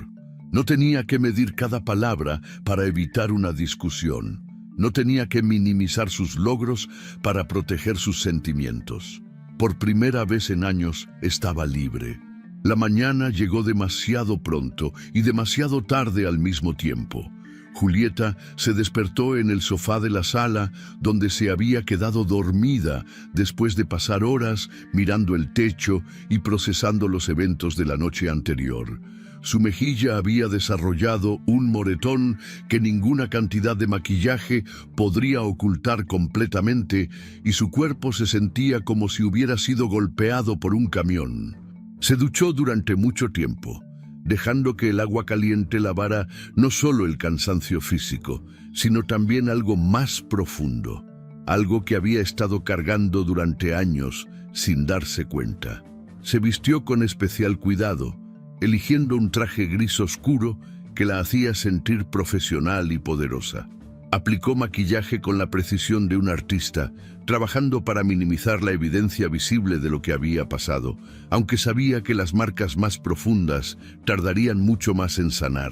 Speaker 2: No tenía que medir cada palabra para evitar una discusión. No tenía que minimizar sus logros para proteger sus sentimientos. Por primera vez en años, estaba libre. La mañana llegó demasiado pronto y demasiado tarde al mismo tiempo. Julieta se despertó en el sofá de la sala, donde se había quedado dormida después de pasar horas mirando el techo y procesando los eventos de la noche anterior. Su mejilla había desarrollado un moretón que ninguna cantidad de maquillaje podría ocultar completamente, y su cuerpo se sentía como si hubiera sido golpeado por un camión. Se duchó durante mucho tiempo, dejando que el agua caliente lavara no solo el cansancio físico, sino también algo más profundo, algo que había estado cargando durante años sin darse cuenta. Se vistió con especial cuidado, eligiendo un traje gris oscuro que la hacía sentir profesional y poderosa. Aplicó maquillaje con la precisión de un artista, trabajando para minimizar la evidencia visible de lo que había pasado, aunque sabía que las marcas más profundas tardarían mucho más en sanar.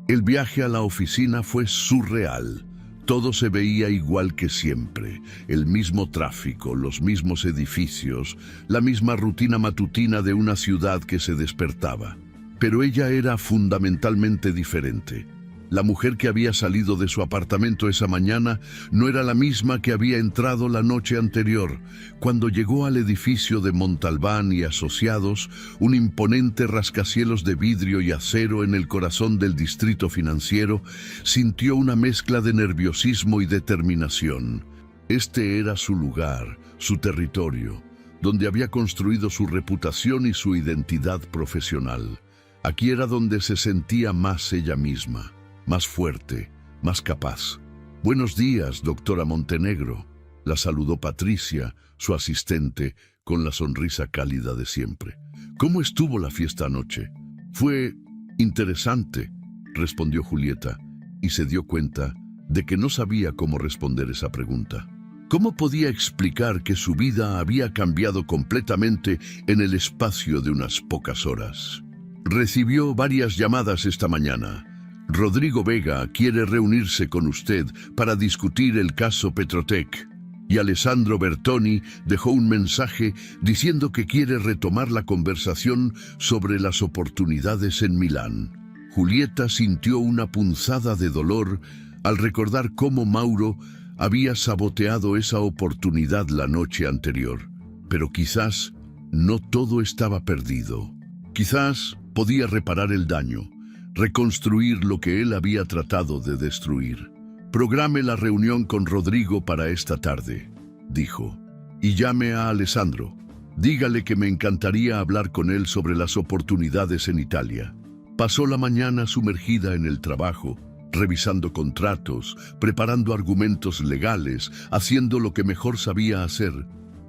Speaker 2: El viaje a la oficina fue surreal. Todo se veía igual que siempre: el mismo tráfico, los mismos edificios, la misma rutina matutina de una ciudad que se despertaba. Pero ella era fundamentalmente diferente. La mujer que había salido de su apartamento esa mañana no era la misma que había entrado la noche anterior. Cuando llegó al edificio de Montalbán y Asociados, un imponente rascacielos de vidrio y acero en el corazón del distrito financiero, sintió una mezcla de nerviosismo y determinación. Este era su lugar, su territorio, donde había construido su reputación y su identidad profesional. Aquí era donde se sentía más ella misma, más fuerte, más capaz. «Buenos días, doctora Montenegro», la saludó Patricia, su asistente, con la sonrisa cálida de siempre. «¿Cómo estuvo la fiesta anoche?» «Fue interesante», respondió Julieta, y se dio cuenta de que no sabía cómo responder esa pregunta. ¿Cómo podía explicar que su vida había cambiado completamente en el espacio de unas pocas horas? Recibió varias llamadas esta mañana. Rodrigo Vega quiere reunirse con usted para discutir el caso Petrotec. Y Alessandro Bertoni dejó un mensaje diciendo que quiere retomar la conversación sobre las oportunidades en Milán. Julieta sintió una punzada de dolor al recordar cómo Mauro había saboteado esa oportunidad la noche anterior. Pero quizás no todo estaba perdido. Quizás podía reparar el daño, reconstruir lo que él había tratado de destruir. Programe la reunión con Rodrigo para esta tarde, dijo, y llame a Alessandro. Dígale que me encantaría hablar con él sobre las oportunidades en Italia. Pasó la mañana sumergida en el trabajo, revisando contratos, preparando argumentos legales, haciendo lo que mejor sabía hacer.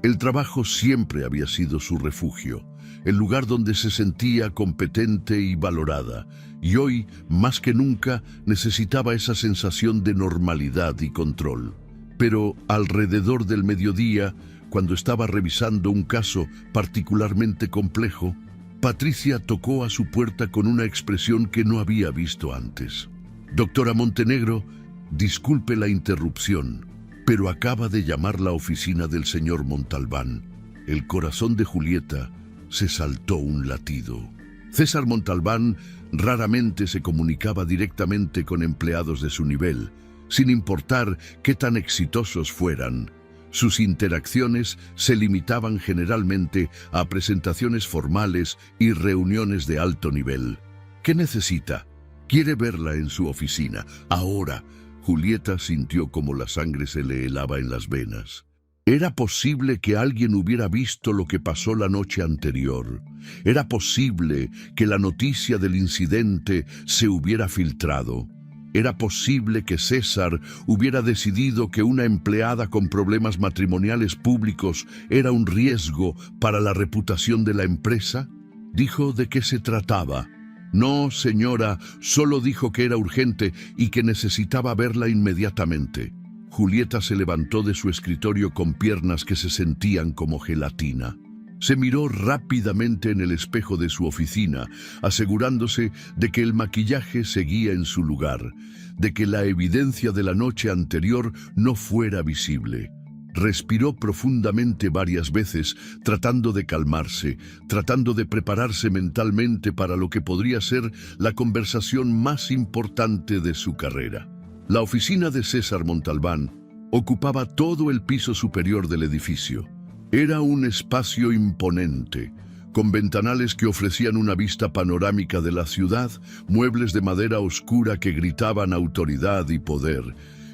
Speaker 2: El trabajo siempre había sido su refugio, el lugar donde se sentía competente y valorada, y hoy, más que nunca, necesitaba esa sensación de normalidad y control. Pero alrededor del mediodía, cuando estaba revisando un caso particularmente complejo, Patricia tocó a su puerta con una expresión que no había visto antes. «Doctora Montenegro, disculpe la interrupción, pero acaba de llamar la oficina del señor Montalbán». El corazón de Julieta se saltó un latido. César Montalbán raramente se comunicaba directamente con empleados de su nivel, sin importar qué tan exitosos fueran. Sus interacciones se limitaban generalmente a presentaciones formales y reuniones de alto nivel. ¿Qué necesita? Quiere verla en su oficina. Ahora, Julieta sintió como la sangre se le helaba en las venas. Era posible que alguien hubiera visto lo que pasó la noche anterior. Era posible que la noticia del incidente se hubiera filtrado. Era posible que César hubiera decidido que una empleada con problemas matrimoniales públicos era un riesgo para la reputación de la empresa. Dijo de qué se trataba. No, señora, solo dijo que era urgente y que necesitaba verla inmediatamente. Julieta se levantó de su escritorio con piernas que se sentían como gelatina. Se miró rápidamente en el espejo de su oficina, asegurándose de que el maquillaje seguía en su lugar, de que la evidencia de la noche anterior no fuera visible. Respiró profundamente varias veces, tratando de calmarse, tratando de prepararse mentalmente para lo que podría ser la conversación más importante de su carrera. La oficina de César Montalbán ocupaba todo el piso superior del edificio. Era un espacio imponente, con ventanales que ofrecían una vista panorámica de la ciudad, muebles de madera oscura que gritaban autoridad y poder,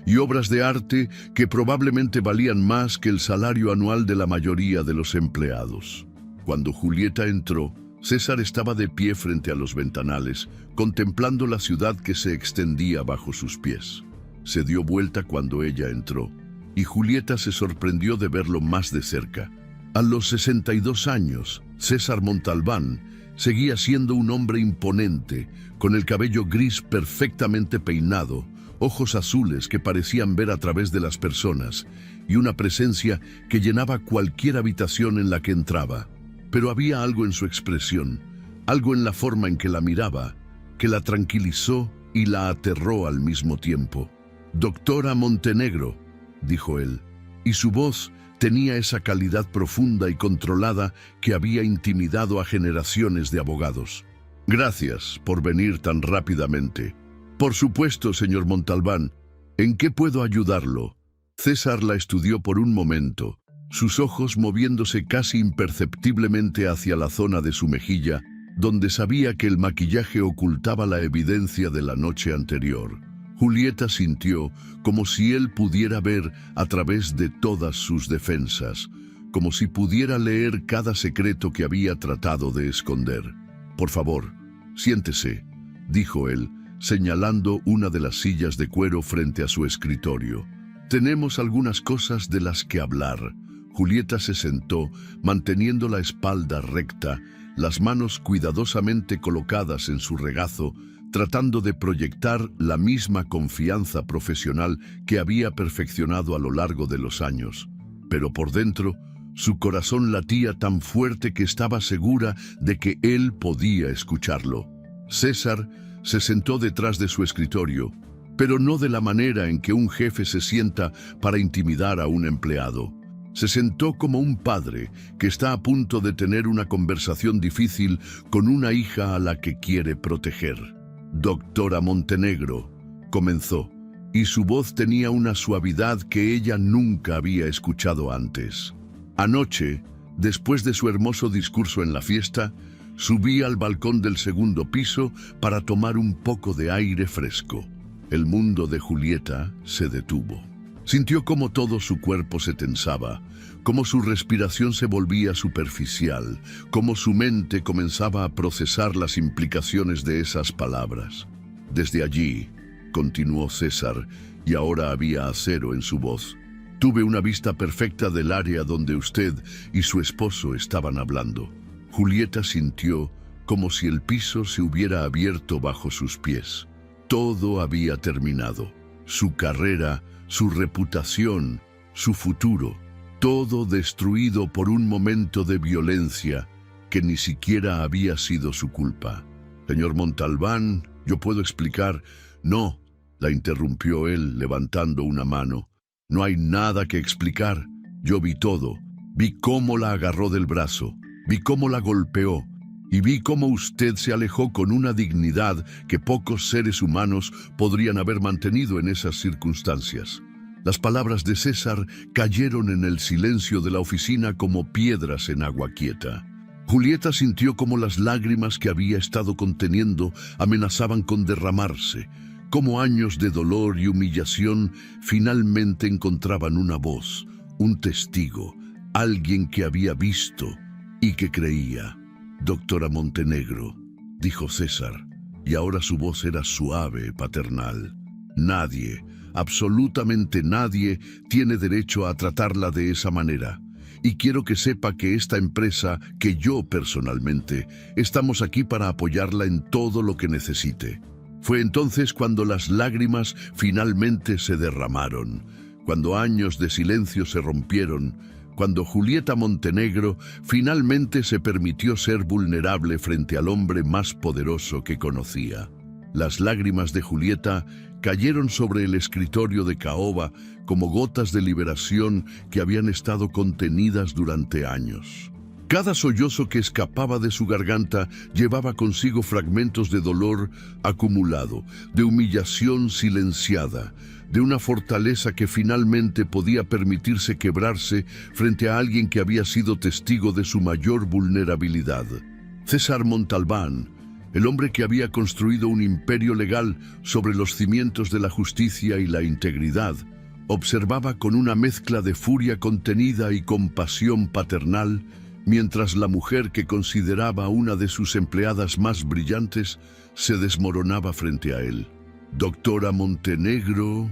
Speaker 2: y obras de arte que probablemente valían más que el salario anual de la mayoría de los empleados. Cuando Julieta entró, César estaba de pie frente a los ventanales, contemplando la ciudad que se extendía bajo sus pies. Se dio vuelta cuando ella entró, y Julieta se sorprendió de verlo más de cerca. A los 62 años, César Montalbán seguía siendo un hombre imponente, con el cabello gris perfectamente peinado, ojos azules que parecían ver a través de las personas, y una presencia que llenaba cualquier habitación en la que entraba. Pero había algo en su expresión, algo en la forma en que la miraba, que la tranquilizó y la aterró al mismo tiempo. «Doctora Montenegro», dijo él, y su voz tenía esa calidad profunda y controlada que había intimidado a generaciones de abogados. «Gracias por venir tan rápidamente». «Por supuesto, señor Montalbán. ¿En qué puedo ayudarlo?» César la estudió por un momento, sus ojos moviéndose casi imperceptiblemente hacia la zona de su mejilla, donde sabía que el maquillaje ocultaba la evidencia de la noche anterior. Julieta sintió como si él pudiera ver a través de todas sus defensas, como si pudiera leer cada secreto que había tratado de esconder. «Por favor, siéntese», dijo él, señalando una de las sillas de cuero frente a su escritorio. «Tenemos algunas cosas de las que hablar». Julieta se sentó, manteniendo la espalda recta, las manos cuidadosamente colocadas en su regazo, tratando de proyectar la misma confianza profesional que había perfeccionado a lo largo de los años. Pero por dentro, Su corazón latía tan fuerte que estaba segura de que él podía escucharlo. César se sentó detrás de su escritorio, pero no de la manera en que un jefe se sienta para intimidar a un empleado. Se sentó como un padre que está a punto de tener una conversación difícil con una hija a la que quiere proteger. «Doctora Montenegro», comenzó, y su voz tenía una suavidad que ella nunca había escuchado antes. Anoche, después de su hermoso discurso en la fiesta, subí al balcón del segundo piso para tomar un poco de aire fresco. El mundo de Julieta se detuvo. Sintió cómo todo su cuerpo se tensaba, cómo su respiración se volvía superficial, cómo su mente comenzaba a procesar las implicaciones de esas palabras. Desde allí, continuó César, y ahora había acero en su voz, tuve una vista perfecta del área donde usted y su esposo estaban hablando. Julieta sintió como si el piso se hubiera abierto bajo sus pies. Todo había terminado. Su carrera, su reputación, su futuro, todo destruido por un momento de violencia que ni siquiera había sido su culpa. «Señor Montalbán, yo puedo explicar». «No», la interrumpió él levantando una mano. «No hay nada que explicar. Yo vi todo. Vi cómo la agarró del brazo, vi cómo la golpeó, y vi cómo usted se alejó con una dignidad que pocos seres humanos podrían haber mantenido en esas circunstancias». Las palabras de César cayeron en el silencio de la oficina como piedras en agua quieta. Julieta sintió como las lágrimas que había estado conteniendo amenazaban con derramarse, como años de dolor y humillación finalmente encontraban una voz, un testigo, alguien que había visto y que creía. «Doctora Montenegro», dijo César, y ahora su voz era suave, paternal. «Nadie, absolutamente nadie, tiene derecho a tratarla de esa manera. Y quiero que sepa que esta empresa, que yo personalmente, estamos aquí para apoyarla en todo lo que necesite». Fue entonces cuando las lágrimas finalmente se derramaron, cuando años de silencio se rompieron, cuando Julieta Montenegro finalmente se permitió ser vulnerable frente al hombre más poderoso que conocía. Las lágrimas de Julieta cayeron sobre el escritorio de caoba como gotas de liberación que habían estado contenidas durante años. Cada sollozo que escapaba de su garganta llevaba consigo fragmentos de dolor acumulado, de humillación silenciada, de una fortaleza que finalmente podía permitirse quebrarse frente a alguien que había sido testigo de su mayor vulnerabilidad. César Montalbán, el hombre que había construido un imperio legal sobre los cimientos de la justicia y la integridad, observaba con una mezcla de furia contenida y compasión paternal, mientras la mujer que consideraba una de sus empleadas más brillantes se desmoronaba frente a él. «Doctora Montenegro».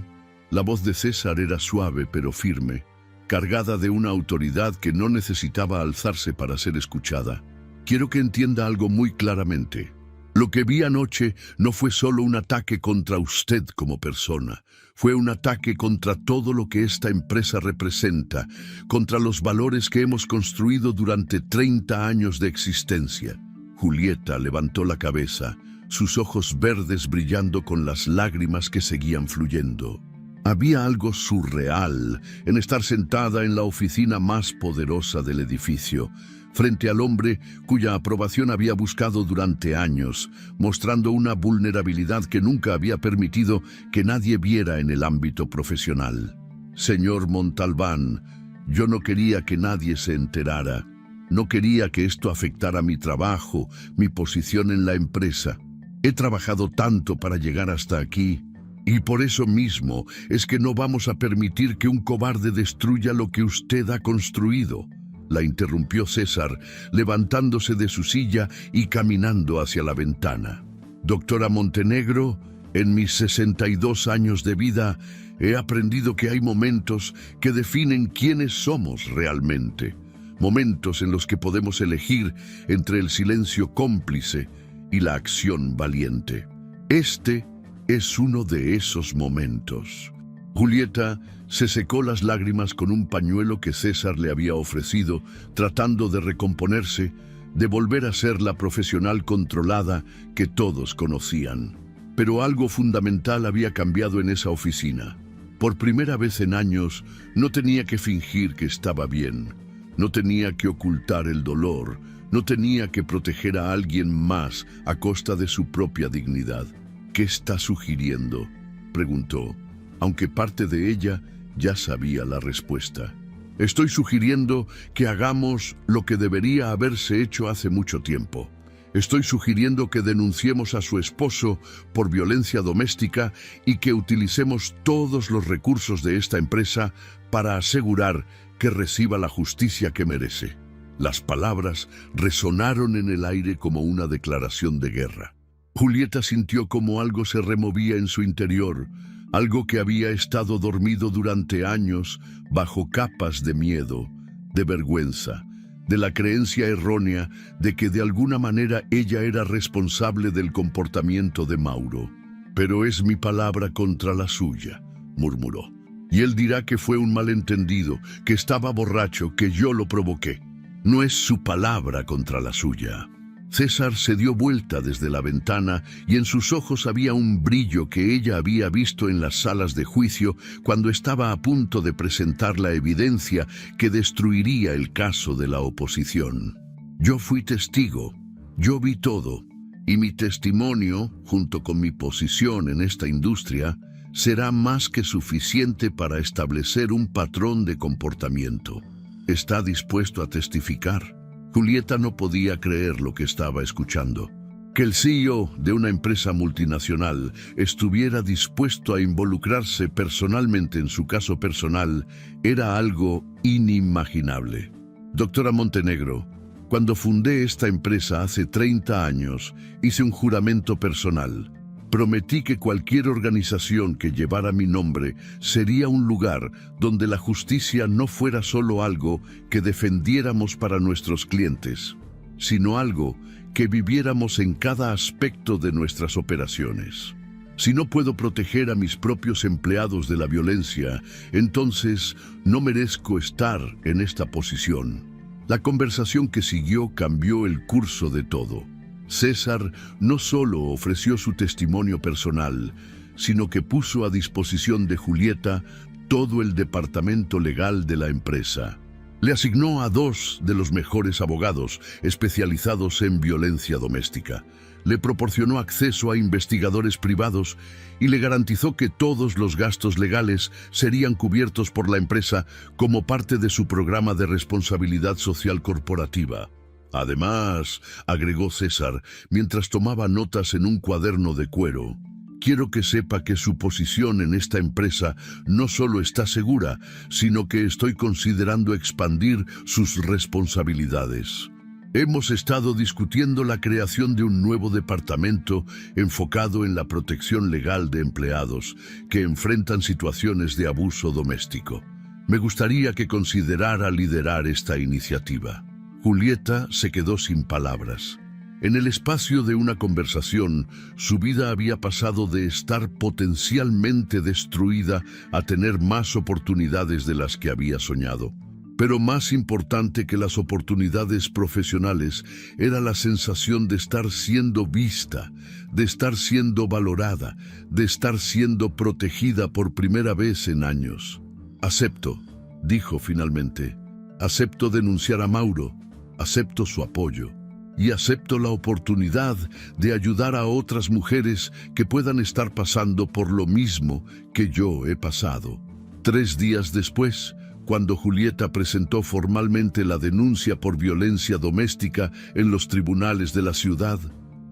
Speaker 2: La voz de César era suave pero firme, cargada de una autoridad que no necesitaba alzarse para ser escuchada. «Quiero que entienda algo muy claramente. Lo que vi anoche no fue solo un ataque contra usted como persona, fue un ataque contra todo lo que esta empresa representa, contra los valores que hemos construido durante 30 años de existencia». Julieta levantó la cabeza, sus ojos verdes brillando con las lágrimas que seguían fluyendo. Había algo surreal en estar sentada en la oficina más poderosa del edificio, frente al hombre cuya aprobación había buscado durante años, mostrando una vulnerabilidad que nunca había permitido que nadie viera en el ámbito profesional. «Señor Montalbán, yo no quería que nadie se enterara. No quería que esto afectara mi trabajo, mi posición en la empresa. He trabajado tanto para llegar hasta aquí, y por eso mismo es que no vamos a permitir que un cobarde destruya lo que usted ha construido». La interrumpió César, levantándose de su silla y caminando hacia la ventana. «Doctora Montenegro, en mis 62 años de vida he aprendido que hay momentos que definen quiénes somos realmente. Momentos en los que podemos elegir entre el silencio cómplice y la acción valiente. Este es uno de esos momentos». Julieta se secó las lágrimas con un pañuelo que César le había ofrecido, tratando de recomponerse, de volver a ser la profesional controlada que todos conocían. Pero algo fundamental había cambiado en esa oficina. Por primera vez en años, no tenía que fingir que estaba bien. No tenía que ocultar el dolor. No tenía que proteger a alguien más a costa de su propia dignidad. ¿Qué está sugiriendo?, preguntó, aunque parte de ella ya sabía la respuesta. Estoy sugiriendo que hagamos lo que debería haberse hecho hace mucho tiempo. Estoy sugiriendo que denunciemos a su esposo por violencia doméstica y que utilicemos todos los recursos de esta empresa para asegurar que reciba la justicia que merece. Las palabras resonaron en el aire como una declaración de guerra. Julieta sintió como algo se removía en su interior, algo que había estado dormido durante años bajo capas de miedo, de vergüenza, de la creencia errónea de que de alguna manera ella era responsable del comportamiento de Mauro. «Pero es mi palabra contra la suya», murmuró. «Y él dirá que fue un malentendido, que estaba borracho, que yo lo provoqué. No es su palabra contra la suya». César se dio vuelta desde la ventana y en sus ojos había un brillo que ella había visto en las salas de juicio cuando estaba a punto de presentar la evidencia que destruiría el caso de la oposición. «Yo fui testigo, yo vi todo, y mi testimonio, junto con mi posición en esta industria, será más que suficiente para establecer un patrón de comportamiento. ¿Está dispuesto a testificar?». Julieta no podía creer lo que estaba escuchando. Que el CEO de una empresa multinacional estuviera dispuesto a involucrarse personalmente en su caso personal era algo inimaginable. «Doctora Montenegro, cuando fundé esta empresa hace 30 años, hice un juramento personal. Prometí que cualquier organización que llevara mi nombre sería un lugar donde la justicia no fuera solo algo que defendiéramos para nuestros clientes, sino algo que viviéramos en cada aspecto de nuestras operaciones. Si no puedo proteger a mis propios empleados de la violencia, entonces no merezco estar en esta posición». La conversación que siguió cambió el curso de todo. César no solo ofreció su testimonio personal, sino que puso a disposición de Julieta todo el departamento legal de la empresa. Le asignó a 2 de los mejores abogados especializados en violencia doméstica. Le proporcionó acceso a investigadores privados y le garantizó que todos los gastos legales serían cubiertos por la empresa como parte de su programa de responsabilidad social corporativa. «Además», agregó César, mientras tomaba notas en un cuaderno de cuero, «quiero que sepa que su posición en esta empresa no solo está segura, sino que estoy considerando expandir sus responsabilidades. Hemos estado discutiendo la creación de un nuevo departamento enfocado en la protección legal de empleados que enfrentan situaciones de abuso doméstico. Me gustaría que considerara liderar esta iniciativa». Julieta se quedó sin palabras. En el espacio de una conversación, su vida había pasado de estar potencialmente destruida a tener más oportunidades de las que había soñado. Pero más importante que las oportunidades profesionales era la sensación de estar siendo vista, de estar siendo valorada, de estar siendo protegida por primera vez en años. «Acepto», dijo finalmente. «Acepto denunciar a Mauro. Acepto su apoyo y acepto la oportunidad de ayudar a otras mujeres que puedan estar pasando por lo mismo que yo he pasado». 3 días después, cuando Julieta presentó formalmente la denuncia por violencia doméstica en los tribunales de la ciudad,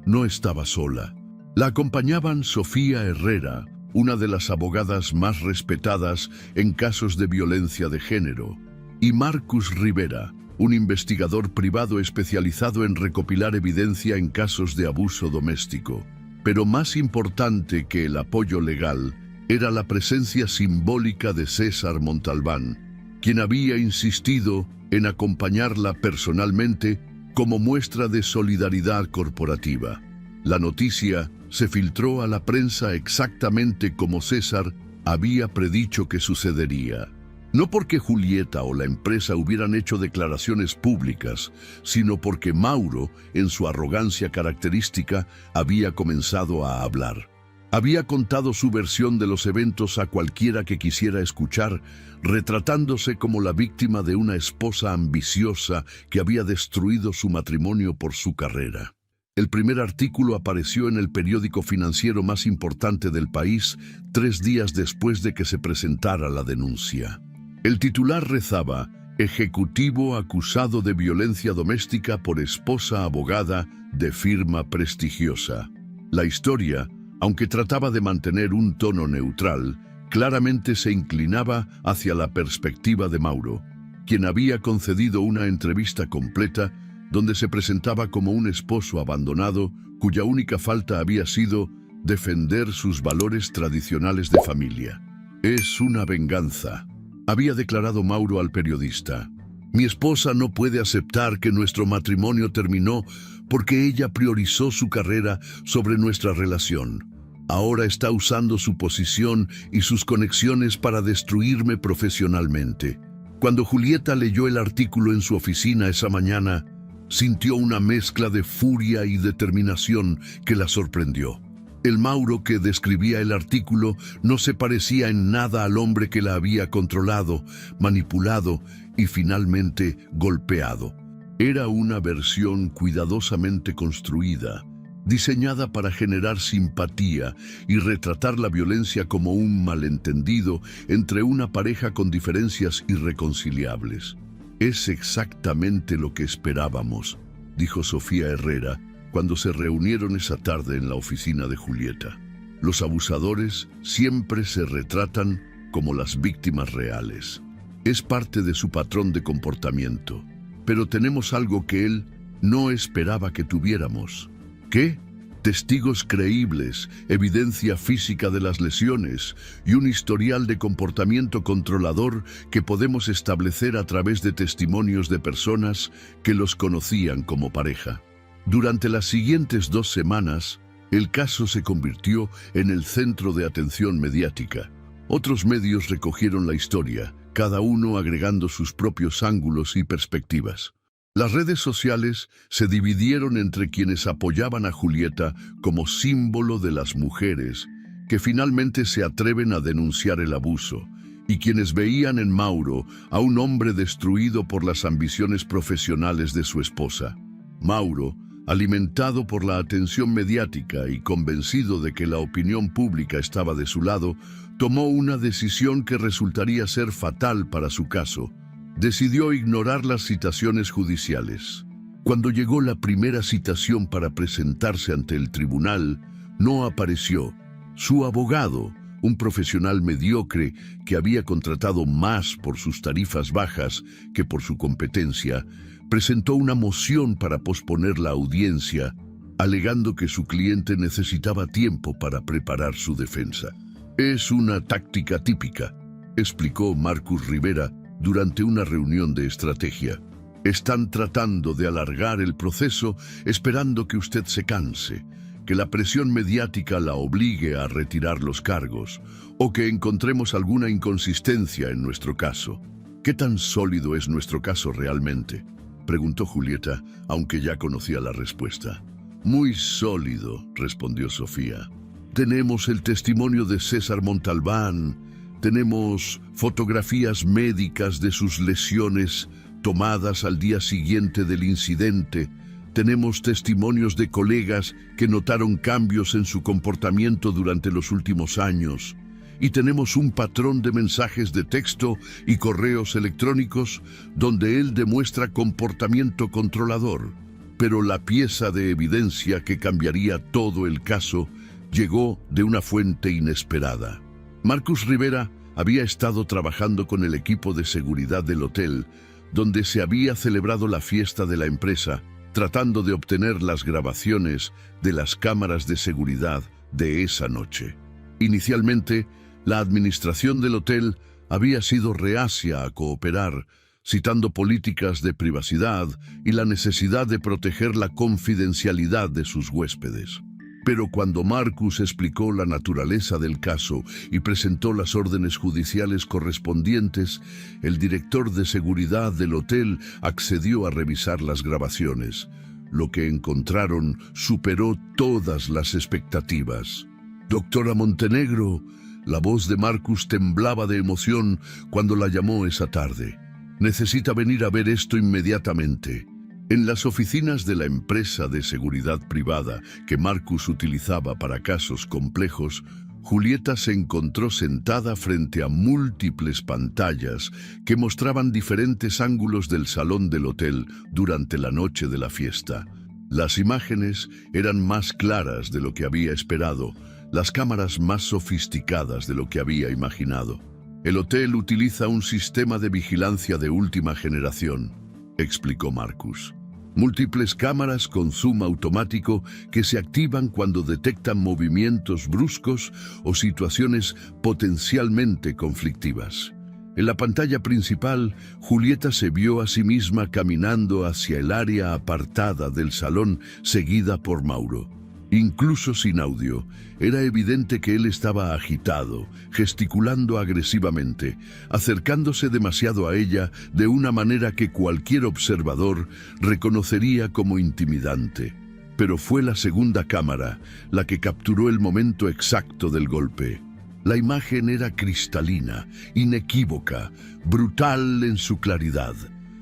Speaker 2: no estaba sola. La acompañaban Sofía Herrera, una de las abogadas más respetadas en casos de violencia de género, y Marcus Rivera, un investigador privado especializado en recopilar evidencia en casos de abuso doméstico. Pero más importante que el apoyo legal era la presencia simbólica de César Montalbán, quien había insistido en acompañarla personalmente como muestra de solidaridad corporativa. La noticia se filtró a la prensa exactamente como César había predicho que sucedería. No porque Julieta o la empresa hubieran hecho declaraciones públicas, sino porque Mauro, en su arrogancia característica, había comenzado a hablar. Había contado su versión de los eventos a cualquiera que quisiera escuchar, retratándose como la víctima de una esposa ambiciosa que había destruido su matrimonio por su carrera. El primer artículo apareció en el periódico financiero más importante del país 3 días después de que se presentara la denuncia. El titular rezaba: Ejecutivo acusado de violencia doméstica por esposa abogada de firma prestigiosa. La historia, aunque trataba de mantener un tono neutral, claramente se inclinaba hacia la perspectiva de Mauro, quien había concedido una entrevista completa donde se presentaba como un esposo abandonado cuya única falta había sido defender sus valores tradicionales de familia. Es una venganza, había declarado Mauro al periodista. Mi esposa no puede aceptar que nuestro matrimonio terminó porque ella priorizó su carrera sobre nuestra relación. Ahora está usando su posición y sus conexiones para destruirme profesionalmente. Cuando Julieta leyó el artículo en su oficina esa mañana, sintió una mezcla de furia y determinación que la sorprendió. El Mauro que describía el artículo no se parecía en nada al hombre que la había controlado, manipulado y finalmente golpeado. Era una versión cuidadosamente construida, diseñada para generar simpatía y retratar la violencia como un malentendido entre una pareja con diferencias irreconciliables. Es exactamente lo que esperábamos, dijo Sofía Herrera, cuando se reunieron esa tarde en la oficina de Julieta. Los abusadores siempre se retratan como las víctimas reales. Es parte de su patrón de comportamiento. Pero tenemos algo que él no esperaba que tuviéramos. ¿Qué? Testigos creíbles, evidencia física de las lesiones y un historial de comportamiento controlador que podemos establecer a través de testimonios de personas que los conocían como pareja. Durante las siguientes 2 semanas, el caso se convirtió en el centro de atención mediática. Otros medios recogieron la historia, cada uno agregando sus propios ángulos y perspectivas. Las redes sociales se dividieron entre quienes apoyaban a Julieta como símbolo de las mujeres que finalmente se atreven a denunciar el abuso, y quienes veían en Mauro a un hombre destruido por las ambiciones profesionales de su esposa. Mauro, alimentado por la atención mediática y convencido de que la opinión pública estaba de su lado, tomó una decisión que resultaría ser fatal para su caso. Decidió ignorar las citaciones judiciales. Cuando llegó la primera citación para presentarse ante el tribunal, no apareció. Su abogado, un profesional mediocre que había contratado más por sus tarifas bajas que por su competencia, presentó una moción para posponer la audiencia, alegando que su cliente necesitaba tiempo para preparar su defensa. Es una táctica típica, explicó Marcus Rivera durante una reunión de estrategia. Están tratando de alargar el proceso esperando que usted se canse, que la presión mediática la obligue a retirar los cargos o que encontremos alguna inconsistencia en nuestro caso. ¿Qué tan sólido es nuestro caso realmente?, preguntó Julieta, aunque ya conocía la respuesta. Muy sólido, respondió Sofía. Tenemos el testimonio de César Montalbán, tenemos fotografías médicas de sus lesiones tomadas al día siguiente del incidente, tenemos testimonios de colegas que notaron cambios en su comportamiento durante los últimos años, y tenemos un patrón de mensajes de texto y correos electrónicos donde él demuestra comportamiento controlador. Pero la pieza de evidencia que cambiaría todo el caso llegó de una fuente inesperada. Marcus Rivera había estado trabajando con el equipo de seguridad del hotel, donde se había celebrado la fiesta de la empresa, tratando de obtener las grabaciones de las cámaras de seguridad de esa noche. Inicialmente, la administración del hotel había sido reacia a cooperar, citando políticas de privacidad y la necesidad de proteger la confidencialidad de sus huéspedes. Pero cuando Marcus explicó la naturaleza del caso y presentó las órdenes judiciales correspondientes, el director de seguridad del hotel accedió a revisar las grabaciones. Lo que encontraron superó todas las expectativas. «Doctora Montenegro», la voz de Marcus temblaba de emoción cuando la llamó esa tarde. «Necesita venir a ver esto inmediatamente». En las oficinas de la empresa de seguridad privada que Marcus utilizaba para casos complejos, Julieta se encontró sentada frente a múltiples pantallas que mostraban diferentes ángulos del salón del hotel durante la noche de la fiesta. Las imágenes eran más claras de lo que había esperado, las cámaras más sofisticadas de lo que había imaginado. «El hotel utiliza un sistema de vigilancia de última generación», explicó Marcus. «Múltiples cámaras con zoom automático que se activan cuando detectan movimientos bruscos o situaciones potencialmente conflictivas». En la pantalla principal, Julieta se vio a sí misma caminando hacia el área apartada del salón, seguida por Mauro. Incluso sin audio, era evidente que él estaba agitado, gesticulando agresivamente, acercándose demasiado a ella de una manera que cualquier observador reconocería como intimidante. Pero fue la segunda cámara la que capturó el momento exacto del golpe. La imagen era cristalina, inequívoca, brutal en su claridad.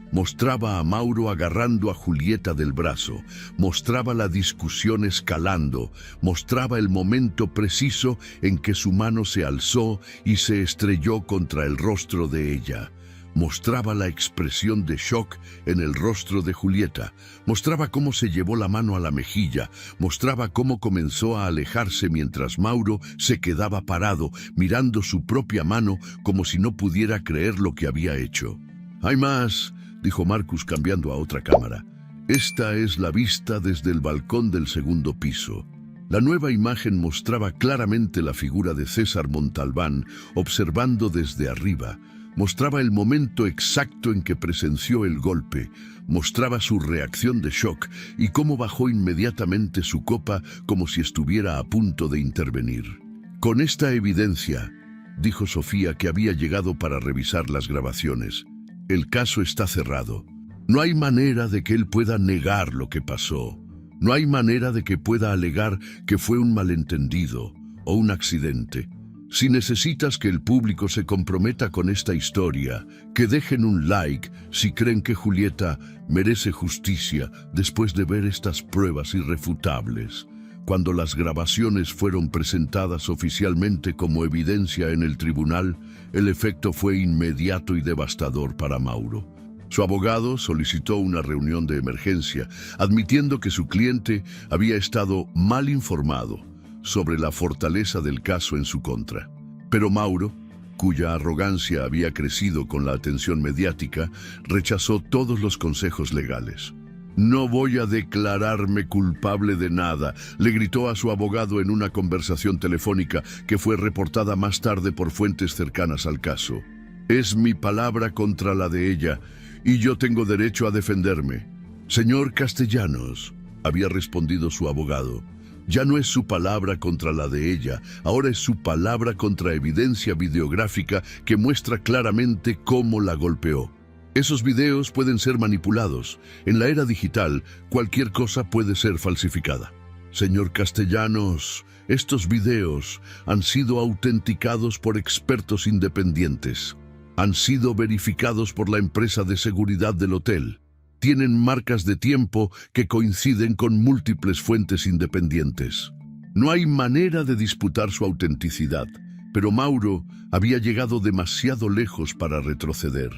Speaker 2: Mostraba a Mauro agarrando a Julieta del brazo, mostraba la discusión escalando, mostraba el momento preciso en que su mano se alzó y se estrelló contra el rostro de ella. Mostraba la expresión de shock en el rostro de Julieta, mostraba cómo se llevó la mano a la mejilla, mostraba cómo comenzó a alejarse mientras Mauro se quedaba parado, mirando su propia mano como si no pudiera creer lo que había hecho. «Hay más», dijo Marcus cambiando a otra cámara. «Esta es la vista desde el balcón del segundo piso». La nueva imagen mostraba claramente la figura de César Montalbán observando desde arriba. Mostraba el momento exacto en que presenció el golpe, mostraba su reacción de shock y cómo bajó inmediatamente su copa como si estuviera a punto de intervenir. «Con esta evidencia», dijo Sofía, que había llegado para revisar las grabaciones, «el caso está cerrado. No hay manera de que él pueda negar lo que pasó. No hay manera de que pueda alegar que fue un malentendido o un accidente. Si necesitas que el público se comprometa con esta historia, que dejen un like si creen que Julieta merece justicia después de ver estas pruebas irrefutables». Cuando las grabaciones fueron presentadas oficialmente como evidencia en el tribunal, el efecto fue inmediato y devastador para Mauro. Su abogado solicitó una reunión de emergencia, admitiendo que su cliente había estado mal informado sobre la fortaleza del caso en su contra. Pero Mauro, cuya arrogancia había crecido con la atención mediática, rechazó todos los consejos legales. «No voy a declararme culpable de nada», le gritó a su abogado en una conversación telefónica que fue reportada más tarde por fuentes cercanas al caso. «Es mi palabra contra la de ella, y yo tengo derecho a defenderme». «Señor Castellanos», había respondido su abogado, «ya no es su palabra contra la de ella, ahora es su palabra contra evidencia videográfica que muestra claramente cómo la golpeó. Esos videos pueden ser manipulados. En la era digital, cualquier cosa puede ser falsificada». «Señor Castellanos, estos videos han sido autenticados por expertos independientes. Han sido verificados por la empresa de seguridad del hotel. Tienen marcas de tiempo que coinciden con múltiples fuentes independientes. No hay manera de disputar su autenticidad, pero Mauro había llegado demasiado lejos para retroceder.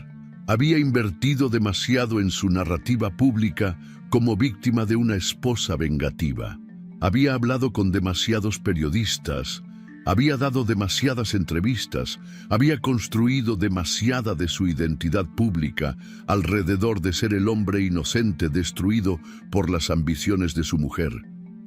Speaker 2: Había invertido demasiado en su narrativa pública como víctima de una esposa vengativa. Había hablado con demasiados periodistas, había dado demasiadas entrevistas, había construido demasiada de su identidad pública alrededor de ser el hombre inocente destruido por las ambiciones de su mujer.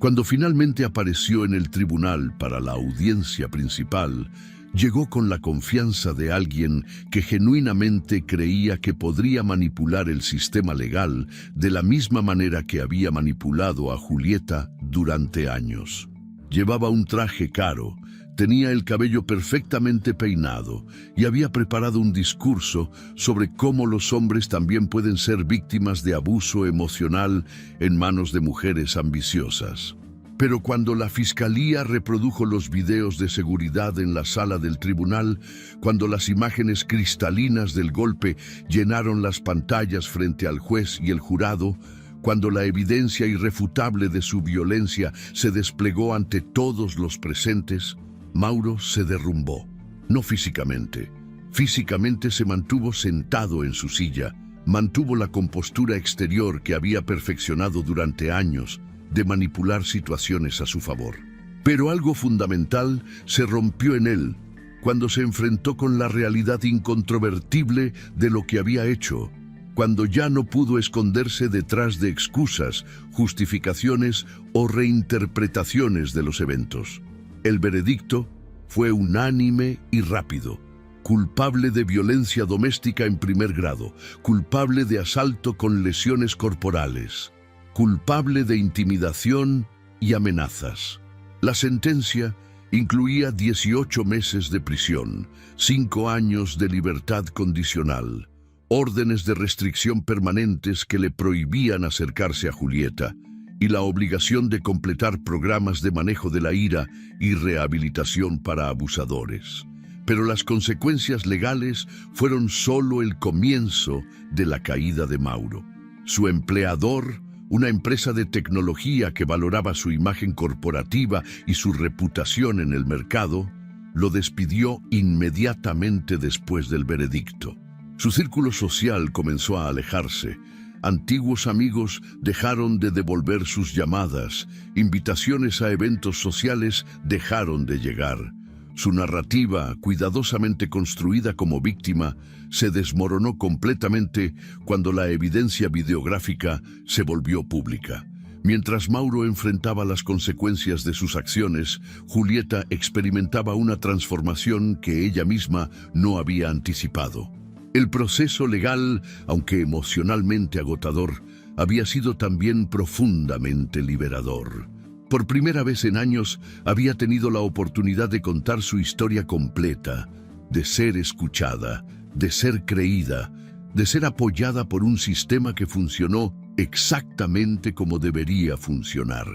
Speaker 2: Cuando finalmente apareció en el tribunal para la audiencia principal, llegó con la confianza de alguien que genuinamente creía que podría manipular el sistema legal de la misma manera que había manipulado a Julieta durante años. Llevaba un traje caro, tenía el cabello perfectamente peinado y había preparado un discurso sobre cómo los hombres también pueden ser víctimas de abuso emocional en manos de mujeres ambiciosas. Pero cuando la fiscalía reprodujo los videos de seguridad en la sala del tribunal, cuando las imágenes cristalinas del golpe llenaron las pantallas frente al juez y el jurado, cuando la evidencia irrefutable de su violencia se desplegó ante todos los presentes, Mauro se derrumbó. No físicamente. Físicamente se mantuvo sentado en su silla, mantuvo la compostura exterior que había perfeccionado durante años de manipular situaciones a su favor. Pero algo fundamental se rompió en él cuando se enfrentó con la realidad incontrovertible de lo que había hecho, cuando ya no pudo esconderse detrás de excusas, justificaciones o reinterpretaciones de los eventos. El veredicto fue unánime y rápido. Culpable de violencia doméstica en primer grado, culpable de asalto con lesiones corporales, culpable de intimidación y amenazas. La sentencia incluía 18 meses de prisión, 5 años de libertad condicional, órdenes de restricción permanentes que le prohibían acercarse a Julieta y la obligación de completar programas de manejo de la ira y rehabilitación para abusadores. Pero las consecuencias legales fueron solo el comienzo de la caída de Mauro. Su empleador, una empresa de tecnología que valoraba su imagen corporativa y su reputación en el mercado, lo despidió inmediatamente después del veredicto. Su círculo social comenzó a alejarse. Antiguos amigos dejaron de devolver sus llamadas. Invitaciones a eventos sociales dejaron de llegar. Su narrativa, cuidadosamente construida como víctima, se desmoronó completamente cuando la evidencia videográfica se volvió pública. Mientras Mauro enfrentaba las consecuencias de sus acciones, Julieta experimentaba una transformación que ella misma no había anticipado. El proceso legal, aunque emocionalmente agotador, había sido también profundamente liberador. Por primera vez en años, había tenido la oportunidad de contar su historia completa, de ser escuchada, de ser creída, de ser apoyada por un sistema que funcionó exactamente como debería funcionar.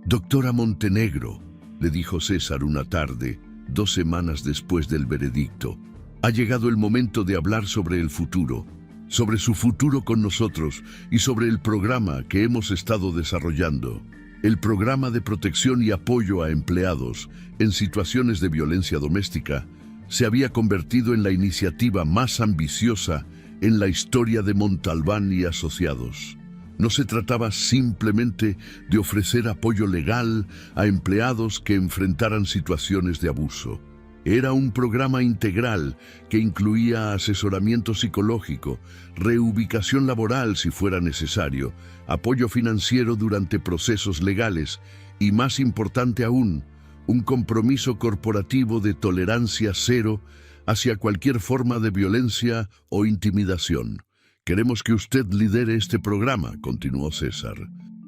Speaker 2: «Doctora Montenegro», le dijo César una tarde, 2 semanas después del veredicto, «ha llegado el momento de hablar sobre el futuro, sobre su futuro con nosotros y sobre el programa que hemos estado desarrollando. El programa de protección y apoyo a empleados en situaciones de violencia doméstica se había convertido en la iniciativa más ambiciosa en la historia de Montalbán y Asociados. No se trataba simplemente de ofrecer apoyo legal a empleados que enfrentaran situaciones de abuso. Era un programa integral que incluía asesoramiento psicológico, reubicación laboral si fuera necesario, apoyo financiero durante procesos legales y, más importante aún, un compromiso corporativo de tolerancia cero hacia cualquier forma de violencia o intimidación. «Queremos que usted lidere este programa», continuó César.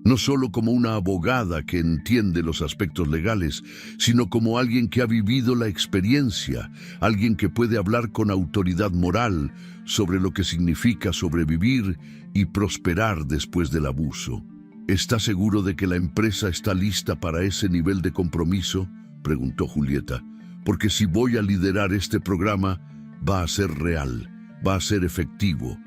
Speaker 2: «No solo como una abogada que entiende los aspectos legales, sino como alguien que ha vivido la experiencia, alguien que puede hablar con autoridad moral sobre lo que significa sobrevivir y prosperar después del abuso». «¿Está seguro de que la empresa está lista para ese nivel de compromiso?», preguntó Julieta. «Porque si voy a liderar este programa, va a ser real, va a ser efectivo.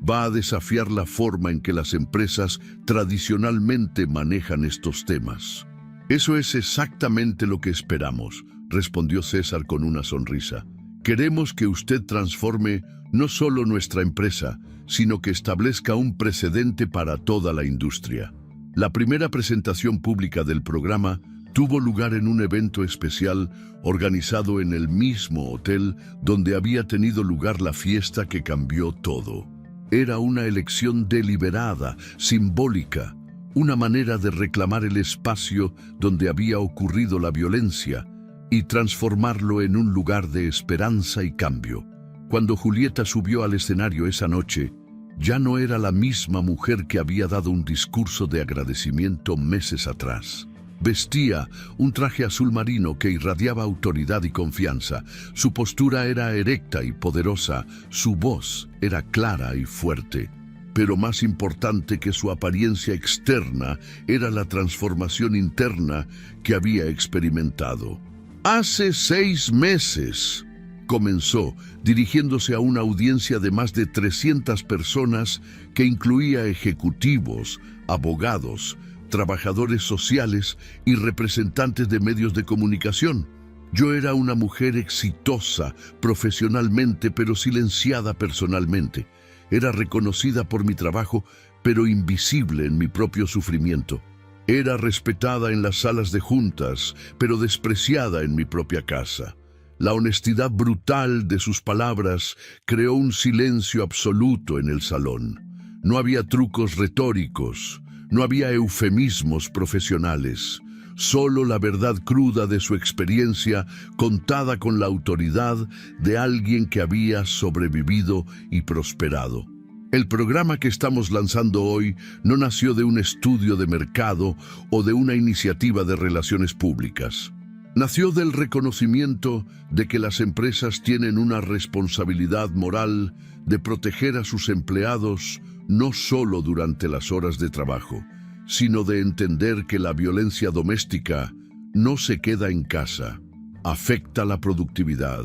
Speaker 2: Va a desafiar la forma en que las empresas tradicionalmente manejan estos temas». «Eso es exactamente lo que esperamos», respondió César con una sonrisa. «Queremos que usted transforme no solo nuestra empresa, sino que establezca un precedente para toda la industria». La primera presentación pública del programa tuvo lugar en un evento especial organizado en el mismo hotel donde había tenido lugar la fiesta que cambió todo. Era una elección deliberada, simbólica, una manera de reclamar el espacio donde había ocurrido la violencia y transformarlo en un lugar de esperanza y cambio. Cuando Julieta subió al escenario esa noche, ya no era la misma mujer que había dado un discurso de agradecimiento meses atrás. Vestía un traje azul marino que irradiaba autoridad y confianza. Su postura era erecta y poderosa, su voz era clara y fuerte. Pero más importante que su apariencia externa era la transformación interna que había experimentado. Hace 6 meses, comenzó, dirigiéndose a una audiencia de más de 300 personas que incluía ejecutivos, abogados, trabajadores sociales y representantes de medios de comunicación. Yo era una mujer exitosa profesionalmente, pero silenciada personalmente. Era reconocida por mi trabajo, pero invisible en mi propio sufrimiento. Era respetada en las salas de juntas, pero despreciada en mi propia casa. La honestidad brutal de sus palabras creó un silencio absoluto en el salón. No había trucos retóricos, no había eufemismos profesionales, solo la verdad cruda de su experiencia contada con la autoridad de alguien que había sobrevivido y prosperado. El programa que estamos lanzando hoy no nació de un estudio de mercado o de una iniciativa de relaciones públicas. Nació del reconocimiento de que las empresas tienen una responsabilidad moral de proteger a sus empleados no solo durante las horas de trabajo, sino de entender que la violencia doméstica no se queda en casa, afecta la productividad,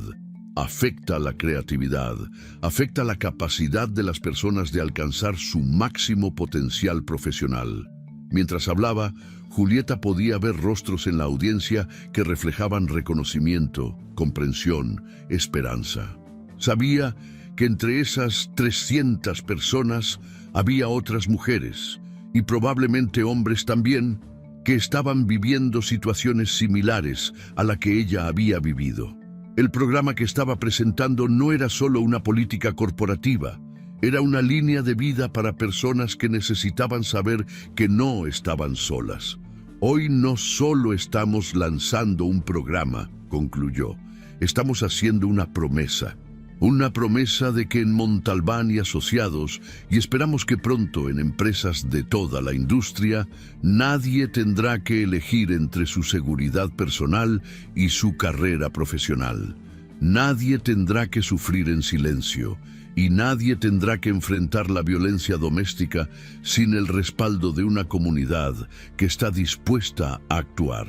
Speaker 2: afecta la creatividad, afecta la capacidad de las personas de alcanzar su máximo potencial profesional. Mientras hablaba, Julieta podía ver rostros en la audiencia que reflejaban reconocimiento, comprensión, esperanza. Sabía que entre esas 300 personas había otras mujeres, y probablemente hombres también, que estaban viviendo situaciones similares a la que ella había vivido. El programa que estaba presentando no era solo una política corporativa, era una línea de vida para personas que necesitaban saber que no estaban solas. Hoy no solo estamos lanzando un programa, concluyó, estamos haciendo una promesa de que en Montalbán y Asociados, y esperamos que pronto en empresas de toda la industria, nadie tendrá que elegir entre su seguridad personal y su carrera profesional. Nadie tendrá que sufrir en silencio, y nadie tendrá que enfrentar la violencia doméstica sin el respaldo de una comunidad que está dispuesta a actuar.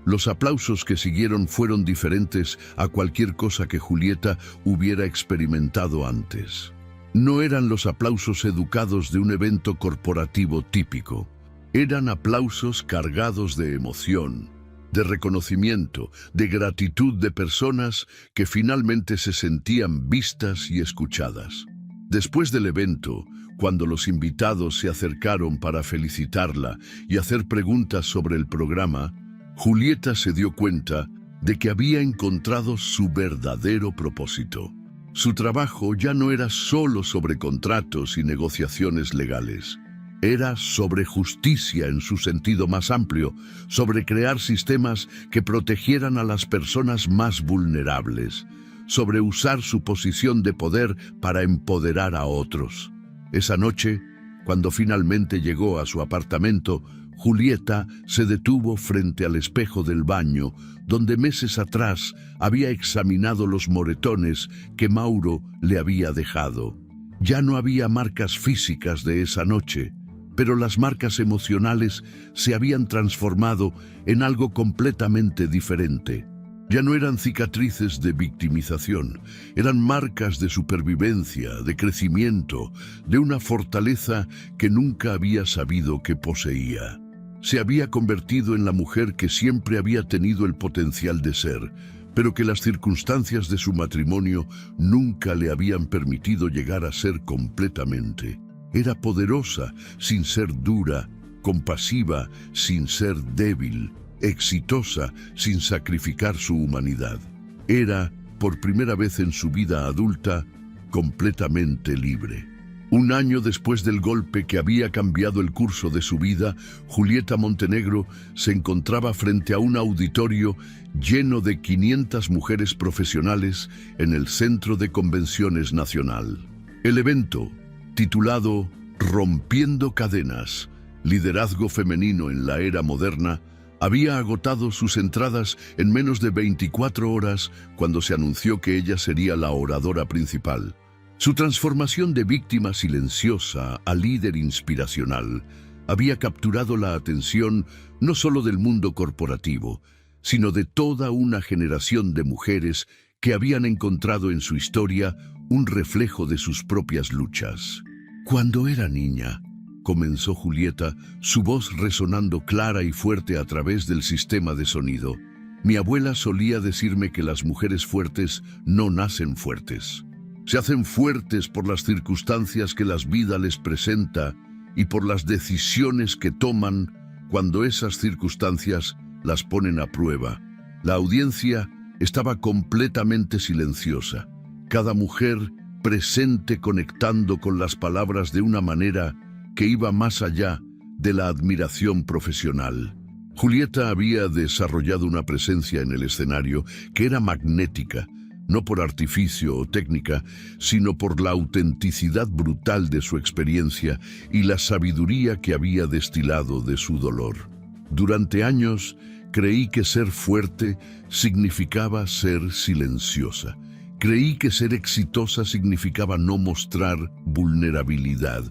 Speaker 2: Los aplausos que siguieron fueron diferentes a cualquier cosa que Julieta hubiera experimentado antes. No eran los aplausos educados de un evento corporativo típico. Eran aplausos cargados de emoción, de reconocimiento, de gratitud de personas que finalmente se sentían vistas y escuchadas. Después del evento, cuando los invitados se acercaron para felicitarla y hacer preguntas sobre el programa, Julieta se dio cuenta de que había encontrado su verdadero propósito. Su trabajo ya no era solo sobre contratos y negociaciones legales. Era sobre justicia en su sentido más amplio, sobre crear sistemas que protegieran a las personas más vulnerables, sobre usar su posición de poder para empoderar a otros. Esa noche, cuando finalmente llegó a su apartamento, Julieta se detuvo frente al espejo del baño, donde meses atrás había examinado los moretones que Mauro le había dejado. Ya no había marcas físicas de esa noche, pero las marcas emocionales se habían transformado en algo completamente diferente. Ya no eran cicatrices de victimización, eran marcas de supervivencia, de crecimiento, de una fortaleza que nunca había sabido que poseía. Se había convertido en la mujer que siempre había tenido el potencial de ser, pero que las circunstancias de su matrimonio nunca le habían permitido llegar a ser completamente. Era poderosa sin ser dura, compasiva sin ser débil, exitosa sin sacrificar su humanidad. Era, por primera vez en su vida adulta, completamente libre. Un año después del golpe que había cambiado el curso de su vida, Julieta Montenegro se encontraba frente a un auditorio lleno de 500 mujeres profesionales en el Centro de Convenciones Nacional. El evento, titulado Rompiendo Cadenas, Liderazgo Femenino en la Era Moderna, Había agotado sus entradas en menos de 24 horas cuando se anunció que ella sería la oradora principal. Su transformación de víctima silenciosa a líder inspiracional había capturado la atención no solo del mundo corporativo, sino de toda una generación de mujeres que habían encontrado en su historia un reflejo de sus propias luchas. Cuando era niña, comenzó Julieta, su voz resonando clara y fuerte a través del sistema de sonido. Mi abuela solía decirme que las mujeres fuertes no nacen fuertes. Se hacen fuertes por las circunstancias que la vida les presenta y por las decisiones que toman cuando esas circunstancias las ponen a prueba. La audiencia estaba completamente silenciosa. Cada mujer presente conectando con las palabras de una manera que iba más allá de la admiración profesional. Julieta había desarrollado una presencia en el escenario que era magnética, no por artificio o técnica, sino por la autenticidad brutal de su experiencia y la sabiduría que había destilado de su dolor. Durante años, creí que ser fuerte significaba ser silenciosa. Creí que ser exitosa significaba no mostrar vulnerabilidad.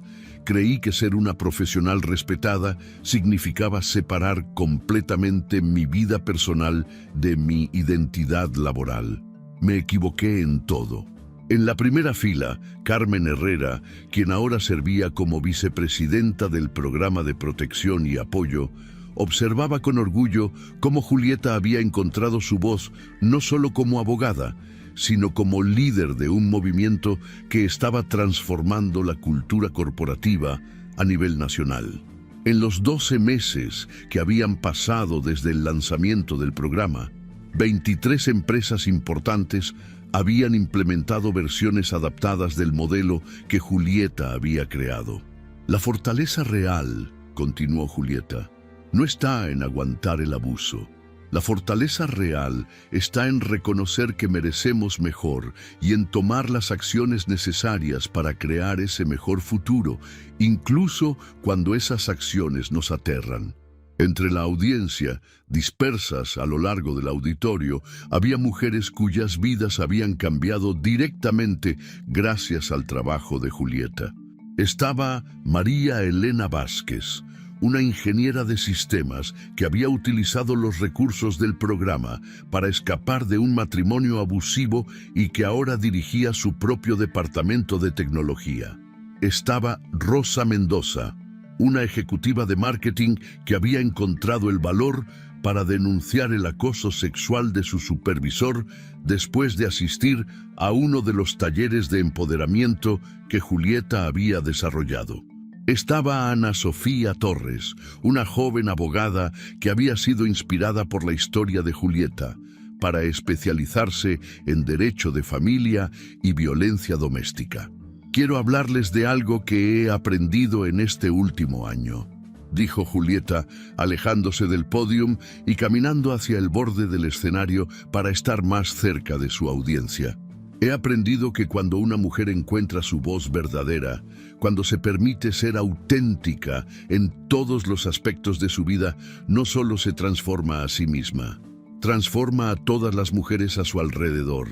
Speaker 2: Creí que ser una profesional respetada significaba separar completamente mi vida personal de mi identidad laboral. Me equivoqué en todo. En la primera fila, Carmen Herrera, quien ahora servía como vicepresidenta del Programa de Protección y Apoyo, observaba con orgullo cómo Julieta había encontrado su voz no solo como abogada, sino como líder de un movimiento que estaba transformando la cultura corporativa a nivel nacional. En los 12 meses que habían pasado desde el lanzamiento del programa, 23 empresas importantes habían implementado versiones adaptadas del modelo que Julieta había creado. La fortaleza real, continuó Julieta, no está en aguantar el abuso. La fortaleza real está en reconocer que merecemos mejor y en tomar las acciones necesarias para crear ese mejor futuro, incluso cuando esas acciones nos aterran. Entre la audiencia, dispersas a lo largo del auditorio, había mujeres cuyas vidas habían cambiado directamente gracias al trabajo de Julieta. Estaba María Elena Vázquez, una ingeniera de sistemas que había utilizado los recursos del programa para escapar de un matrimonio abusivo y que ahora dirigía su propio departamento de tecnología. Estaba Rosa Mendoza, una ejecutiva de marketing que había encontrado el valor para denunciar el acoso sexual de su supervisor después de asistir a uno de los talleres de empoderamiento que Julieta había desarrollado. Estaba Ana Sofía Torres, una joven abogada que había sido inspirada por la historia de Julieta para especializarse en derecho de familia y violencia doméstica. Quiero hablarles de algo que he aprendido en este último año, dijo Julieta, alejándose del pódium y caminando hacia el borde del escenario para estar más cerca de su audiencia. He aprendido que cuando una mujer encuentra su voz verdadera, cuando se permite ser auténtica en todos los aspectos de su vida, no solo se transforma a sí misma, transforma a todas las mujeres a su alrededor.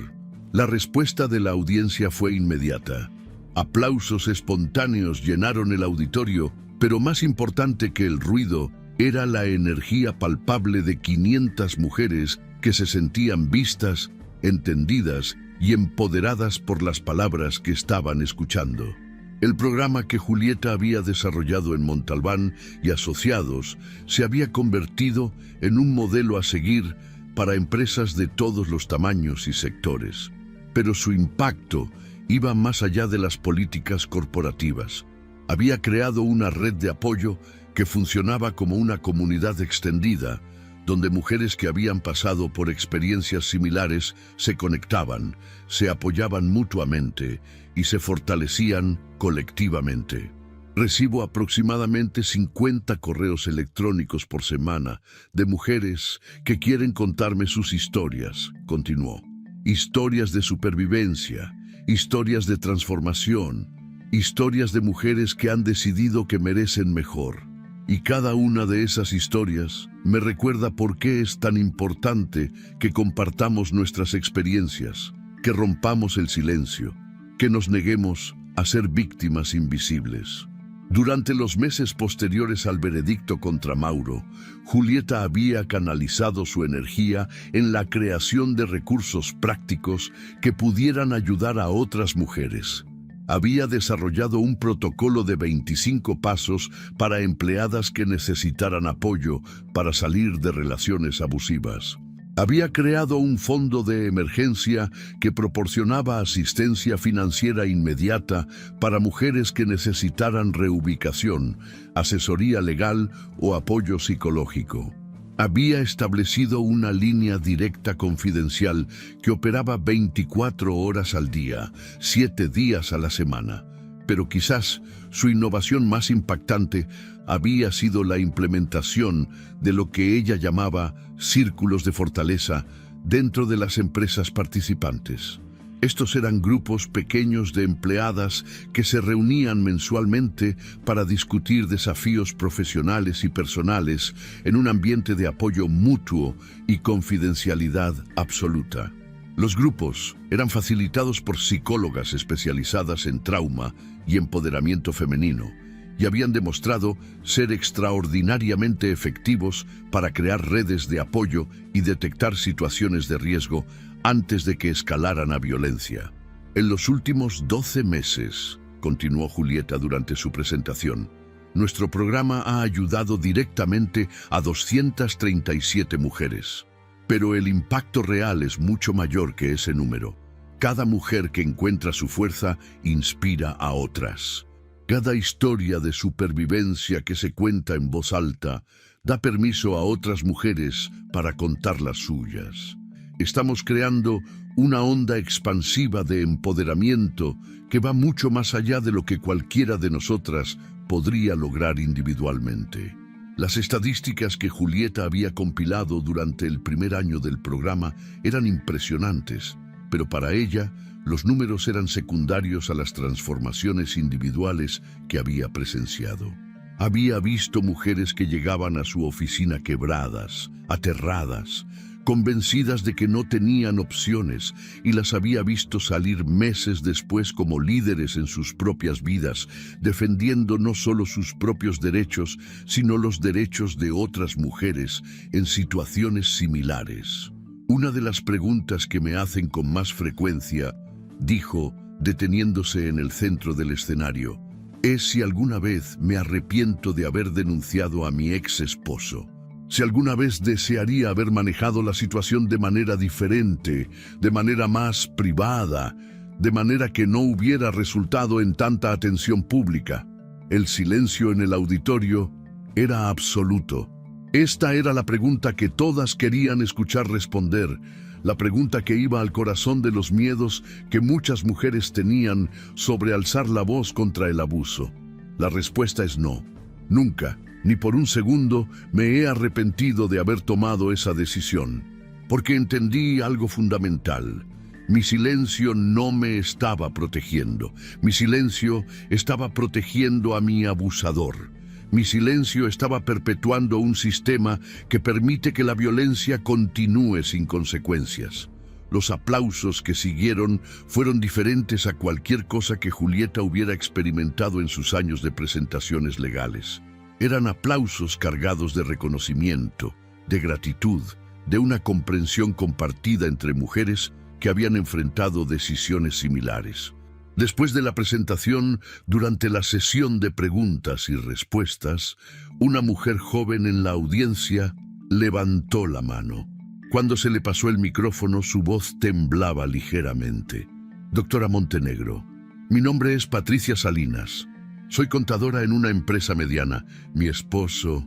Speaker 2: La respuesta de la audiencia fue inmediata. Aplausos espontáneos llenaron el auditorio, pero más importante que el ruido era la energía palpable de 500 mujeres que se sentían vistas, entendidas y empoderadas por las palabras que estaban escuchando. El programa que Julieta había desarrollado en Montalbán y Asociados se había convertido en un modelo a seguir para empresas de todos los tamaños y sectores. Pero su impacto iba más allá de las políticas corporativas. Había creado una red de apoyo que funcionaba como una comunidad extendida, donde mujeres que habían pasado por experiencias similares se conectaban, se apoyaban mutuamente y se fortalecían colectivamente. Recibo aproximadamente 50 correos electrónicos por semana de mujeres que quieren contarme sus historias, continuó. Historias de supervivencia, historias de transformación, historias de mujeres que han decidido que merecen mejor. Y cada una de esas historias me recuerda por qué es tan importante que compartamos nuestras experiencias, que rompamos el silencio, que nos neguemos a ser víctimas invisibles. Durante los meses posteriores al veredicto contra Mauro, Julieta había canalizado su energía en la creación de recursos prácticos que pudieran ayudar a otras mujeres. Había desarrollado un protocolo de 25 pasos para empleadas que necesitaran apoyo para salir de relaciones abusivas. Había creado un fondo de emergencia que proporcionaba asistencia financiera inmediata para mujeres que necesitaran reubicación, asesoría legal o apoyo psicológico. Había establecido una línea directa confidencial que operaba 24 horas al día, 7 días a la semana. Pero quizás su innovación más impactante había sido la implementación de lo que ella llamaba círculos de fortaleza dentro de las empresas participantes. Estos eran grupos pequeños de empleadas que se reunían mensualmente para discutir desafíos profesionales y personales en un ambiente de apoyo mutuo y confidencialidad absoluta. Los grupos eran facilitados por psicólogas especializadas en trauma y empoderamiento femenino y habían demostrado ser extraordinariamente efectivos para crear redes de apoyo y detectar situaciones de riesgo antes de que escalaran a violencia. En los últimos 12 meses, continuó Julieta durante su presentación, nuestro programa ha ayudado directamente a 237 mujeres. Pero el impacto real es mucho mayor que ese número. Cada mujer que encuentra su fuerza inspira a otras. Cada historia de supervivencia que se cuenta en voz alta da permiso a otras mujeres para contar las suyas. Estamos creando una onda expansiva de empoderamiento que va mucho más allá de lo que cualquiera de nosotras podría lograr individualmente. Las estadísticas que Julieta había compilado durante el primer año del programa eran impresionantes, pero para ella los números eran secundarios a las transformaciones individuales que había presenciado. Había visto mujeres que llegaban a su oficina quebradas, aterradas, convencidas de que no tenían opciones, y las había visto salir meses después como líderes en sus propias vidas, defendiendo no solo sus propios derechos, sino los derechos de otras mujeres en situaciones similares. Una de las preguntas que me hacen con más frecuencia, dijo, deteniéndose en el centro del escenario, es si alguna vez me arrepiento de haber denunciado a mi ex esposo. Si alguna vez desearía haber manejado la situación de manera diferente, de manera más privada, de manera que no hubiera resultado en tanta atención pública. El silencio en el auditorio era absoluto. Esta era la pregunta que todas querían escuchar responder, la pregunta que iba al corazón de los miedos que muchas mujeres tenían sobre alzar la voz contra el abuso. La respuesta es no. Nunca, ni por un segundo, me he arrepentido de haber tomado esa decisión, porque entendí algo fundamental. Mi silencio no me estaba protegiendo. Mi silencio estaba protegiendo a mi abusador. Mi silencio estaba perpetuando un sistema que permite que la violencia continúe sin consecuencias. Los aplausos que siguieron fueron diferentes a cualquier cosa que Julieta hubiera experimentado en sus años de presentaciones legales. Eran aplausos cargados de reconocimiento, de gratitud, de una comprensión compartida entre mujeres que habían enfrentado decisiones similares. Después de la presentación, durante la sesión de preguntas y respuestas, una mujer joven en la audiencia levantó la mano. Cuando se le pasó el micrófono, su voz temblaba ligeramente. Doctora Montenegro, mi nombre es Patricia Salinas. Soy contadora en una empresa mediana. Mi esposo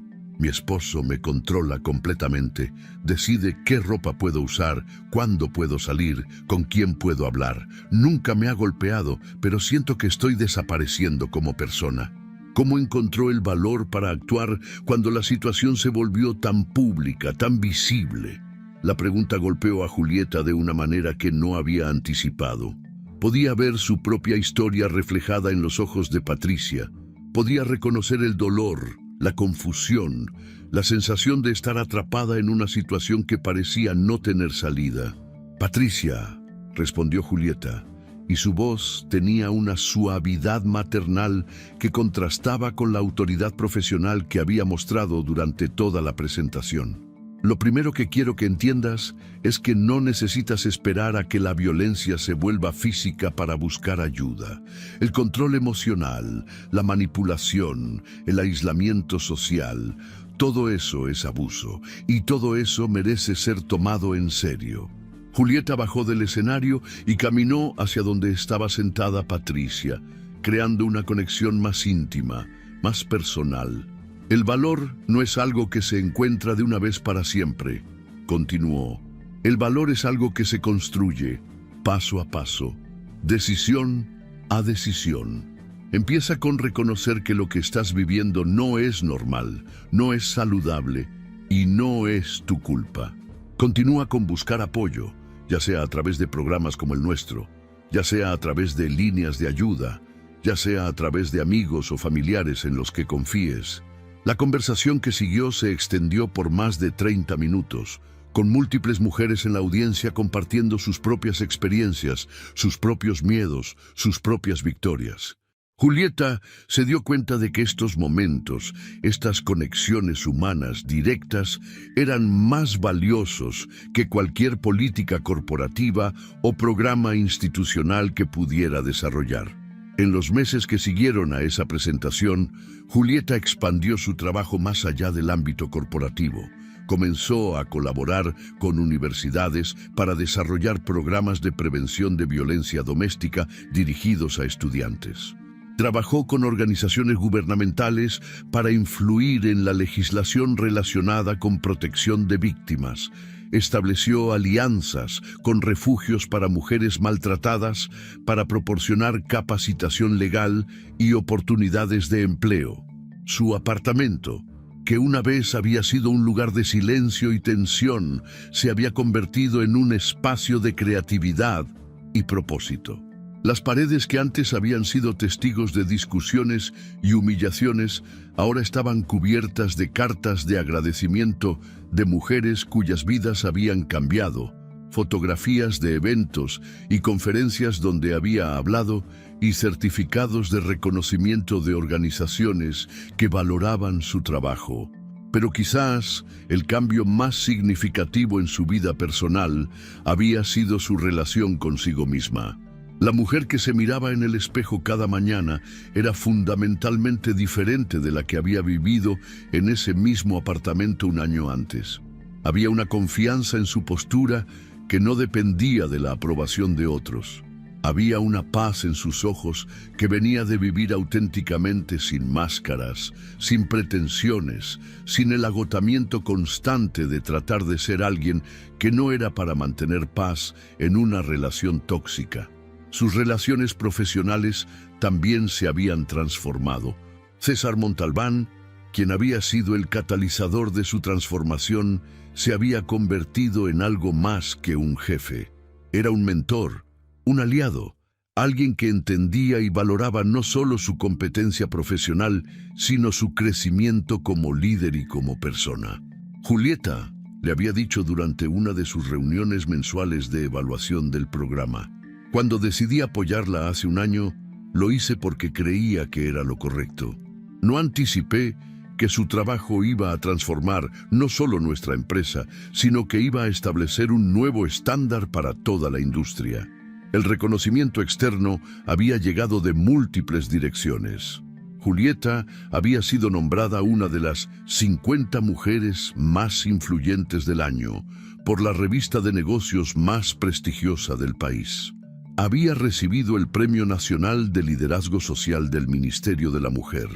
Speaker 2: me controla completamente. Decide qué ropa puedo usar, cuándo puedo salir, con quién puedo hablar. Nunca me ha golpeado, pero siento que estoy desapareciendo como persona. ¿Cómo encontró el valor para actuar cuando la situación se volvió tan pública, tan visible? La pregunta golpeó a Julieta de una manera que no había anticipado. Podía ver su propia historia reflejada en los ojos de Patricia. Podía reconocer el dolor, la confusión, la sensación de estar atrapada en una situación que parecía no tener salida. «Patricia», respondió Julieta, y su voz tenía una suavidad maternal que contrastaba con la autoridad profesional que había mostrado durante toda la presentación. «Lo primero que quiero que entiendas es que no necesitas esperar a que la violencia se vuelva física para buscar ayuda. El control emocional, la manipulación, el aislamiento social, todo eso es abuso, y todo eso merece ser tomado en serio». Julieta bajó del escenario y caminó hacia donde estaba sentada Patricia, creando una conexión más íntima, más personal. «El valor no es algo que se encuentra de una vez para siempre», continuó. «El valor es algo que se construye, paso a paso, decisión a decisión. Empieza con reconocer que lo que estás viviendo no es normal, no es saludable y no es tu culpa. Continúa con buscar apoyo, ya sea a través de programas como el nuestro, ya sea a través de líneas de ayuda, ya sea a través de amigos o familiares en los que confíes». La conversación que siguió se extendió por más de 30 minutos, con múltiples mujeres en la audiencia compartiendo sus propias experiencias, sus propios miedos, sus propias victorias. Julieta se dio cuenta de que estos momentos, estas conexiones humanas directas, eran más valiosos que cualquier política corporativa o programa institucional que pudiera desarrollar. En los meses que siguieron a esa presentación, Julieta expandió su trabajo más allá del ámbito corporativo. Comenzó a colaborar con universidades para desarrollar programas de prevención de violencia doméstica dirigidos a estudiantes. Trabajó con organizaciones gubernamentales para influir en la legislación relacionada con protección de víctimas. Estableció alianzas con refugios para mujeres maltratadas para proporcionar capacitación legal y oportunidades de empleo. Su apartamento, que una vez había sido un lugar de silencio y tensión, se había convertido en un espacio de creatividad y propósito. Las paredes que antes habían sido testigos de discusiones y humillaciones, ahora estaban cubiertas de cartas de agradecimiento de mujeres cuyas vidas habían cambiado, fotografías de eventos y conferencias donde había hablado y certificados de reconocimiento de organizaciones que valoraban su trabajo. Pero quizás el cambio más significativo en su vida personal había sido su relación consigo misma. La mujer que se miraba en el espejo cada mañana era fundamentalmente diferente de la que había vivido en ese mismo apartamento un año antes. Había una confianza en su postura que no dependía de la aprobación de otros. Había una paz en sus ojos que venía de vivir auténticamente sin máscaras, sin pretensiones, sin el agotamiento constante de tratar de ser alguien que no era para mantener paz en una relación tóxica. Sus relaciones profesionales también se habían transformado. César Montalbán, quien había sido el catalizador de su transformación, se había convertido en algo más que un jefe. Era un mentor, un aliado, alguien que entendía y valoraba no solo su competencia profesional, sino su crecimiento como líder y como persona. Julieta le había dicho durante una de sus reuniones mensuales de evaluación del programa: «Cuando decidí apoyarla hace un año, lo hice porque creía que era lo correcto. No anticipé que su trabajo iba a transformar no solo nuestra empresa, sino que iba a establecer un nuevo estándar para toda la industria». El reconocimiento externo había llegado de múltiples direcciones. Julieta había sido nombrada una de las 50 mujeres más influyentes del año por la revista de negocios más prestigiosa del país. Había recibido el Premio Nacional de Liderazgo Social del Ministerio de la Mujer.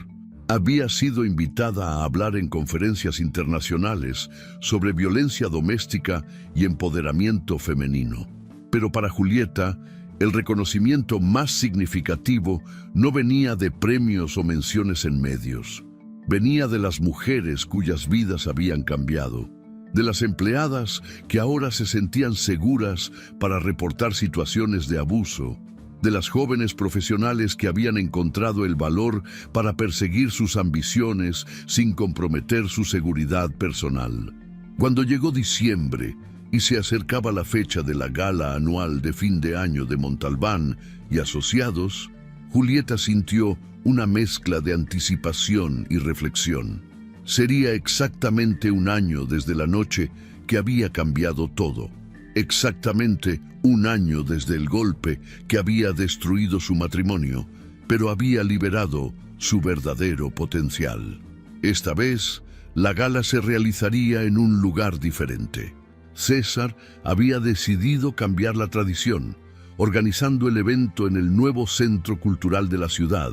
Speaker 2: Había sido invitada a hablar en conferencias internacionales sobre violencia doméstica y empoderamiento femenino. Pero para Julieta, el reconocimiento más significativo no venía de premios o menciones en medios. Venía de las mujeres cuyas vidas habían cambiado, de las empleadas que ahora se sentían seguras para reportar situaciones de abuso, de las jóvenes profesionales que habían encontrado el valor para perseguir sus ambiciones sin comprometer su seguridad personal. Cuando llegó diciembre y se acercaba la fecha de la gala anual de fin de año de Montalbán y asociados, Julieta sintió una mezcla de anticipación y reflexión. Sería exactamente un año desde la noche que había cambiado todo. Exactamente un año desde el golpe que había destruido su matrimonio, pero había liberado su verdadero potencial. Esta vez, la gala se realizaría en un lugar diferente. César había decidido cambiar la tradición, organizando el evento en el nuevo centro cultural de la ciudad,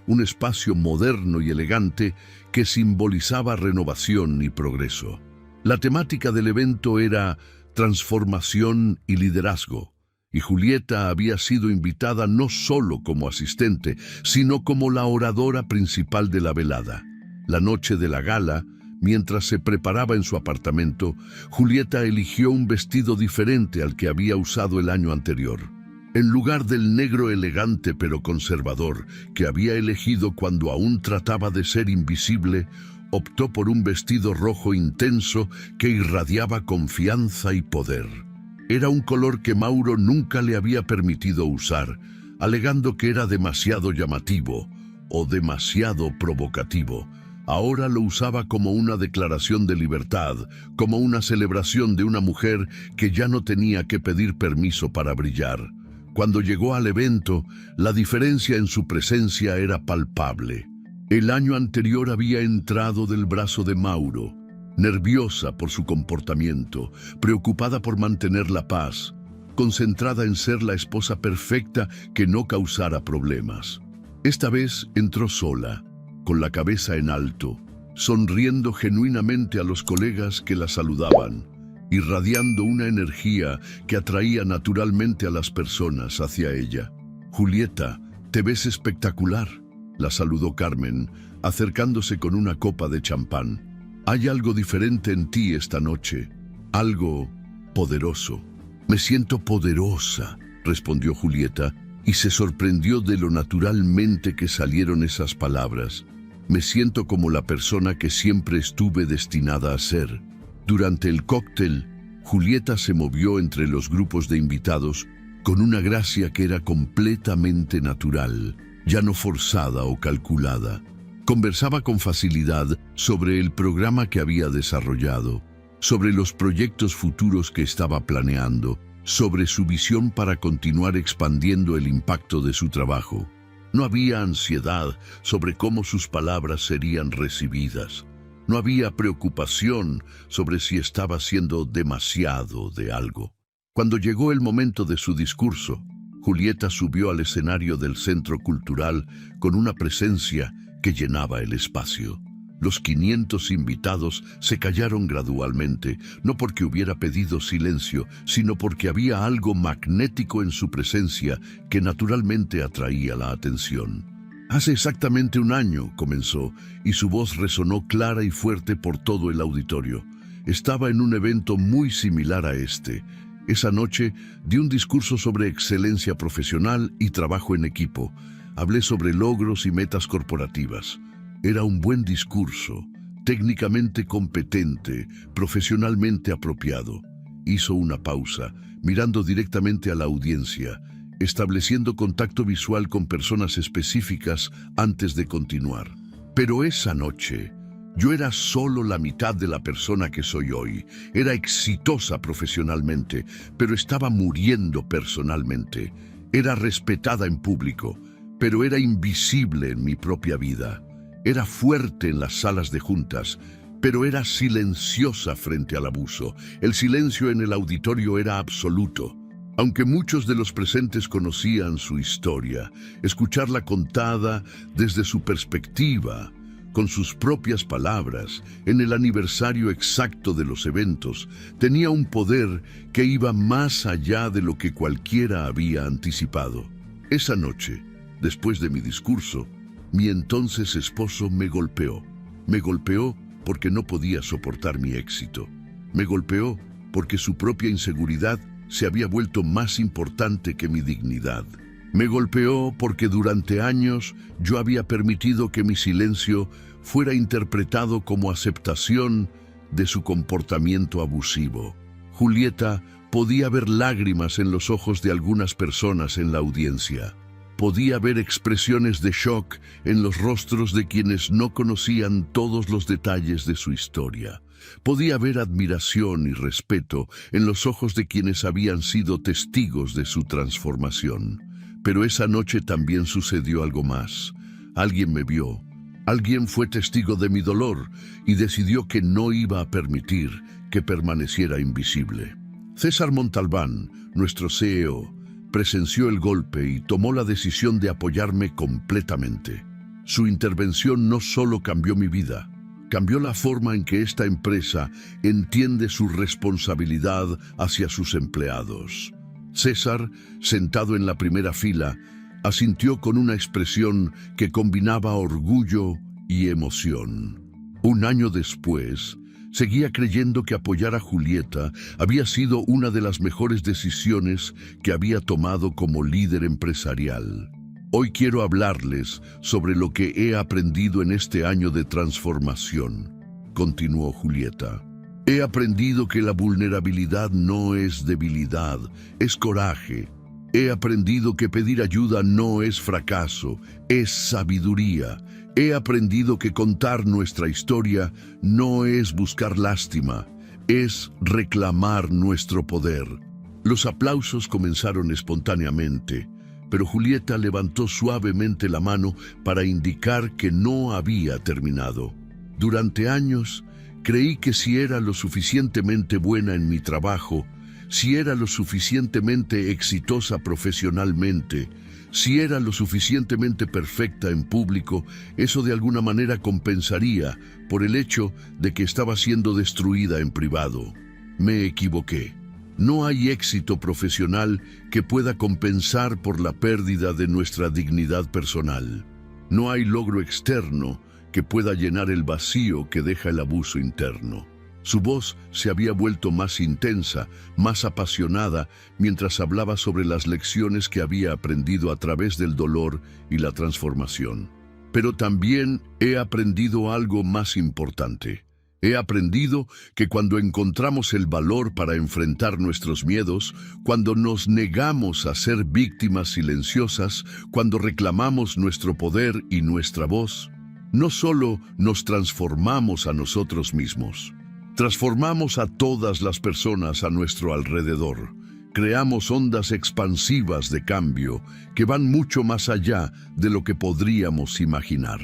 Speaker 2: un espacio moderno y elegante que simbolizaba renovación y progreso. La temática del evento era transformación y liderazgo, y Julieta había sido invitada no solo como asistente, sino como la oradora principal de la velada. La noche de la gala, mientras se preparaba en su apartamento, Julieta eligió un vestido diferente al que había usado el año anterior. En lugar del negro elegante pero conservador que había elegido cuando aún trataba de ser invisible, optó por un vestido rojo intenso que irradiaba confianza y poder. Era un color que Mauro nunca le había permitido usar, alegando que era demasiado llamativo o demasiado provocativo. Ahora lo usaba como una declaración de libertad, como una celebración de una mujer que ya no tenía que pedir permiso para brillar. Cuando llegó al evento, la diferencia en su presencia era palpable. El año anterior había entrado del brazo de Mauro, nerviosa por su comportamiento, preocupada por mantener la paz, concentrada en ser la esposa perfecta que no causara problemas. Esta vez entró sola, con la cabeza en alto, sonriendo genuinamente a los colegas que la saludaban, irradiando una energía que atraía naturalmente a las personas hacia ella. «Julieta, te ves espectacular», la saludó Carmen, acercándose con una copa de champán. «Hay algo diferente en ti esta noche, algo poderoso». «Me siento poderosa», respondió Julieta, y se sorprendió de lo naturalmente que salieron esas palabras. «Me siento como la persona que siempre estuve destinada a ser». Durante el cóctel, Julieta se movió entre los grupos de invitados con una gracia que era completamente natural, ya no forzada o calculada. Conversaba con facilidad sobre el programa que había desarrollado, sobre los proyectos futuros que estaba planeando, sobre su visión para continuar expandiendo el impacto de su trabajo. No había ansiedad sobre cómo sus palabras serían recibidas. No había preocupación sobre si estaba haciendo demasiado de algo. Cuando llegó el momento de su discurso, Julieta subió al escenario del Centro Cultural con una presencia que llenaba el espacio. Los 500 invitados se callaron gradualmente, no porque hubiera pedido silencio, sino porque había algo magnético en su presencia que naturalmente atraía la atención. «Hace exactamente un año», comenzó, y su voz resonó clara y fuerte por todo el auditorio. «Estaba en un evento muy similar a este. Esa noche di un discurso sobre excelencia profesional y trabajo en equipo. Hablé sobre logros y metas corporativas. Era un buen discurso, técnicamente competente, profesionalmente apropiado». Hizo una pausa, mirando directamente a la audiencia, estableciendo contacto visual con personas específicas antes de continuar. «Pero esa noche, yo era solo la mitad de la persona que soy hoy. Era exitosa profesionalmente, pero estaba muriendo personalmente. Era respetada en público, pero era invisible en mi propia vida. Era fuerte en las salas de juntas, pero era silenciosa frente al abuso. El silencio en el auditorio era absoluto». Aunque muchos de los presentes conocían su historia, escucharla contada desde su perspectiva, con sus propias palabras, en el aniversario exacto de los eventos, tenía un poder que iba más allá de lo que cualquiera había anticipado. Esa noche, después de mi discurso, mi entonces esposo me golpeó. Me golpeó porque no podía soportar mi éxito. Me golpeó porque su propia inseguridad se había vuelto más importante que mi dignidad. Me golpeó porque durante años yo había permitido que mi silencio fuera interpretado como aceptación de su comportamiento abusivo. Julieta podía ver lágrimas en los ojos de algunas personas en la audiencia. Podía ver expresiones de shock en los rostros de quienes no conocían todos los detalles de su historia. Podía ver admiración y respeto en los ojos de quienes habían sido testigos de su transformación. Pero esa noche también sucedió algo más. Alguien me vio. Alguien fue testigo de mi dolor y decidió que no iba a permitir que permaneciera invisible. César Montalbán, nuestro CEO, presenció el golpe y tomó la decisión de apoyarme completamente. Su intervención no solo cambió mi vida, cambió la forma en que esta empresa entiende su responsabilidad hacia sus empleados. César, sentado en la primera fila, asintió con una expresión que combinaba orgullo y emoción. Un año después, seguía creyendo que apoyar a Julieta había sido una de las mejores decisiones que había tomado como líder empresarial. Hoy quiero hablarles sobre lo que he aprendido en este año de transformación, continuó Julieta. He aprendido que la vulnerabilidad no es debilidad, es coraje. He aprendido que pedir ayuda no es fracaso, es sabiduría. He aprendido que contar nuestra historia no es buscar lástima, es reclamar nuestro poder. Los aplausos comenzaron espontáneamente, pero Julieta levantó suavemente la mano para indicar que no había terminado. Durante años, creí que si era lo suficientemente buena en mi trabajo, si era lo suficientemente exitosa profesionalmente, si era lo suficientemente perfecta en público, eso de alguna manera compensaría por el hecho de que estaba siendo destruida en privado. Me equivoqué. No hay éxito profesional que pueda compensar por la pérdida de nuestra dignidad personal. No hay logro externo que pueda llenar el vacío que deja el abuso interno. Su voz se había vuelto más intensa, más apasionada, mientras hablaba sobre las lecciones que había aprendido a través del dolor y la transformación. Pero también he aprendido algo más importante. He aprendido que cuando encontramos el valor para enfrentar nuestros miedos, cuando nos negamos a ser víctimas silenciosas, cuando reclamamos nuestro poder y nuestra voz, no solo nos transformamos a nosotros mismos, transformamos a todas las personas a nuestro alrededor. Creamos ondas expansivas de cambio que van mucho más allá de lo que podríamos imaginar.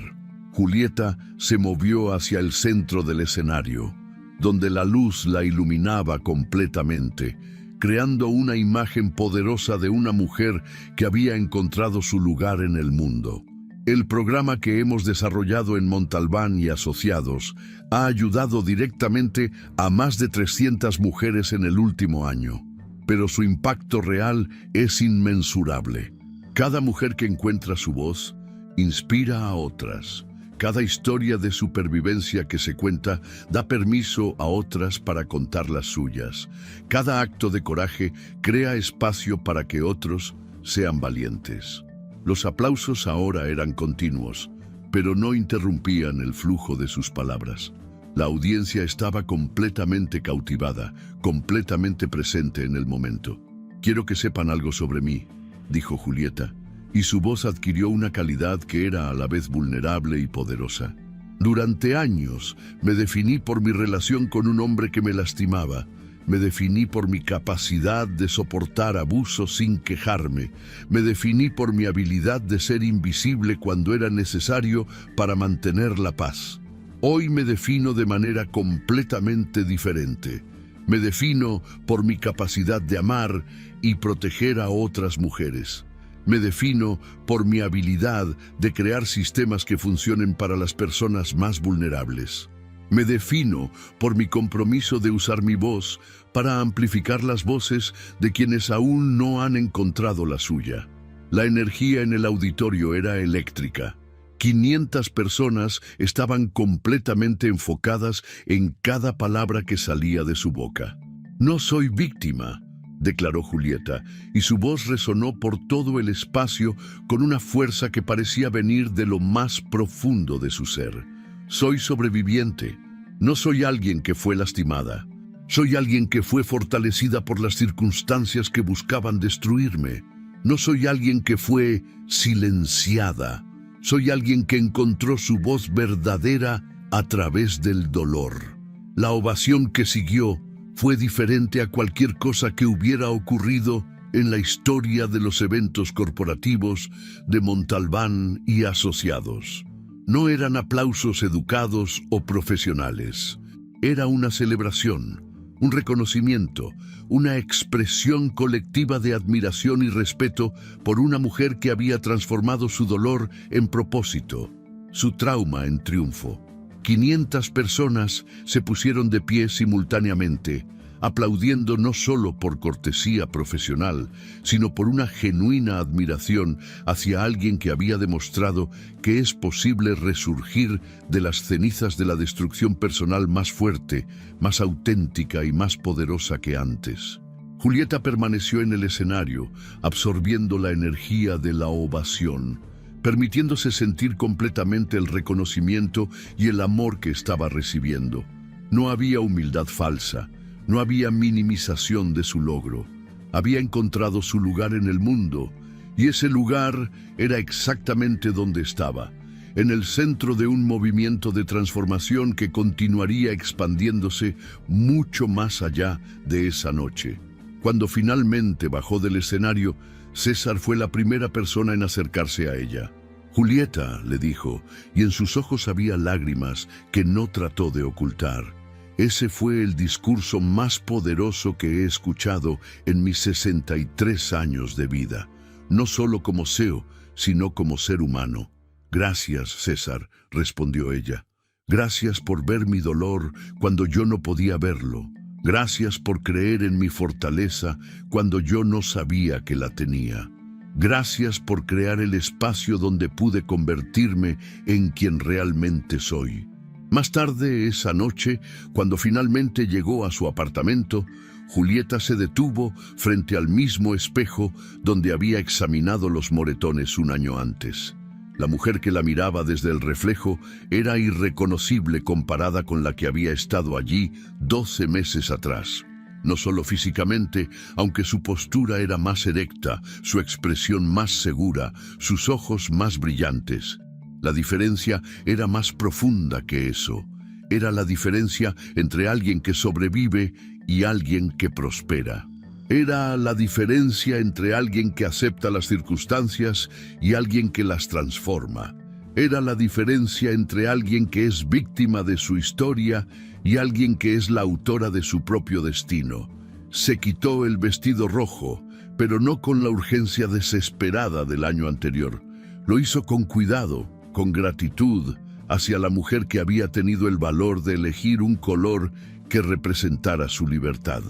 Speaker 2: Julieta se movió hacia el centro del escenario, donde la luz la iluminaba completamente, creando una imagen poderosa de una mujer que había encontrado su lugar en el mundo. El programa que hemos desarrollado en Montalbán y Asociados ha ayudado directamente a más de 300 mujeres en el último año, pero su impacto real es inmensurable. Cada mujer que encuentra su voz inspira a otras. Cada historia de supervivencia que se cuenta da permiso a otras para contar las suyas. Cada acto de coraje crea espacio para que otros sean valientes. Los aplausos ahora eran continuos, pero no interrumpían el flujo de sus palabras. La audiencia estaba completamente cautivada, completamente presente en el momento. «Quiero que sepan algo sobre mí», dijo Julieta, y su voz adquirió una calidad que era a la vez vulnerable y poderosa. «Durante años me definí por mi relación con un hombre que me lastimaba. Me definí por mi capacidad de soportar abusos sin quejarme. Me definí por mi habilidad de ser invisible cuando era necesario para mantener la paz. Hoy me defino de manera completamente diferente. Me defino por mi capacidad de amar y proteger a otras mujeres. Me defino por mi habilidad de crear sistemas que funcionen para las personas más vulnerables. Me defino por mi compromiso de usar mi voz para amplificar las voces de quienes aún no han encontrado la suya. La energía en el auditorio era eléctrica. 500 personas estaban completamente enfocadas en cada palabra que salía de su boca. No soy víctima, declaró Julieta, y su voz resonó por todo el espacio con una fuerza que parecía venir de lo más profundo de su ser. Soy sobreviviente. No soy alguien que fue lastimada. Soy alguien que fue fortalecida por las circunstancias que buscaban destruirme. No soy alguien que fue silenciada. Soy alguien que encontró su voz verdadera a través del dolor. La ovación que siguió fue diferente a cualquier cosa que hubiera ocurrido en la historia de los eventos corporativos de Montalbán y Asociados. No eran aplausos educados o profesionales. Era una celebración, un reconocimiento, una expresión colectiva de admiración y respeto por una mujer que había transformado su dolor en propósito, su trauma en triunfo. 500 personas se pusieron de pie simultáneamente, aplaudiendo no solo por cortesía profesional, sino por una genuina admiración hacia alguien que había demostrado que es posible resurgir de las cenizas de la destrucción personal más fuerte, más auténtica y más poderosa que antes. Julieta permaneció en el escenario, absorbiendo la energía de la ovación, permitiéndose sentir completamente el reconocimiento y el amor que estaba recibiendo. No había humildad falsa. No había minimización de su logro. Había encontrado su lugar en el mundo, y ese lugar era exactamente donde estaba, en el centro de un movimiento de transformación que continuaría expandiéndose mucho más allá de esa noche. Cuando finalmente bajó del escenario, César fue la primera persona en acercarse a ella. «Julieta», le dijo, y en sus ojos había lágrimas que no trató de ocultar. Ese fue el discurso más poderoso que he escuchado en mis 63 años de vida, no solo como CEO, sino como ser humano. «Gracias, César», respondió ella. «Gracias por ver mi dolor cuando yo no podía verlo. Gracias por creer en mi fortaleza cuando yo no sabía que la tenía. Gracias por crear el espacio donde pude convertirme en quien realmente soy». Más tarde esa noche, cuando finalmente llegó a su apartamento, Julieta se detuvo frente al mismo espejo donde había examinado los moretones un año antes. La mujer que la miraba desde el reflejo era irreconocible comparada con la que había estado allí 12 meses atrás. No solo físicamente, aunque su postura era más erecta, su expresión más segura, sus ojos más brillantes. La diferencia era más profunda que eso. Era la diferencia entre alguien que sobrevive y alguien que prospera. Era la diferencia entre alguien que acepta las circunstancias y alguien que las transforma. Era la diferencia entre alguien que es víctima de su historia y alguien que es la autora de su propio destino. Se quitó el vestido rojo, pero no con la urgencia desesperada del año anterior. Lo hizo con cuidado, con gratitud hacia la mujer que había tenido el valor de elegir un color que representara su libertad.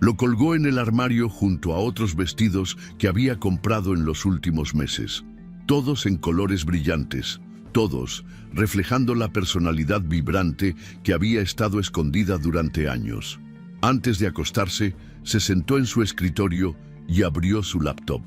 Speaker 2: Lo colgó en el armario junto a otros vestidos que había comprado en los últimos meses, todos en colores brillantes, todos reflejando la personalidad vibrante que había estado escondida durante años. Antes de acostarse, se sentó en su escritorio y abrió su laptop.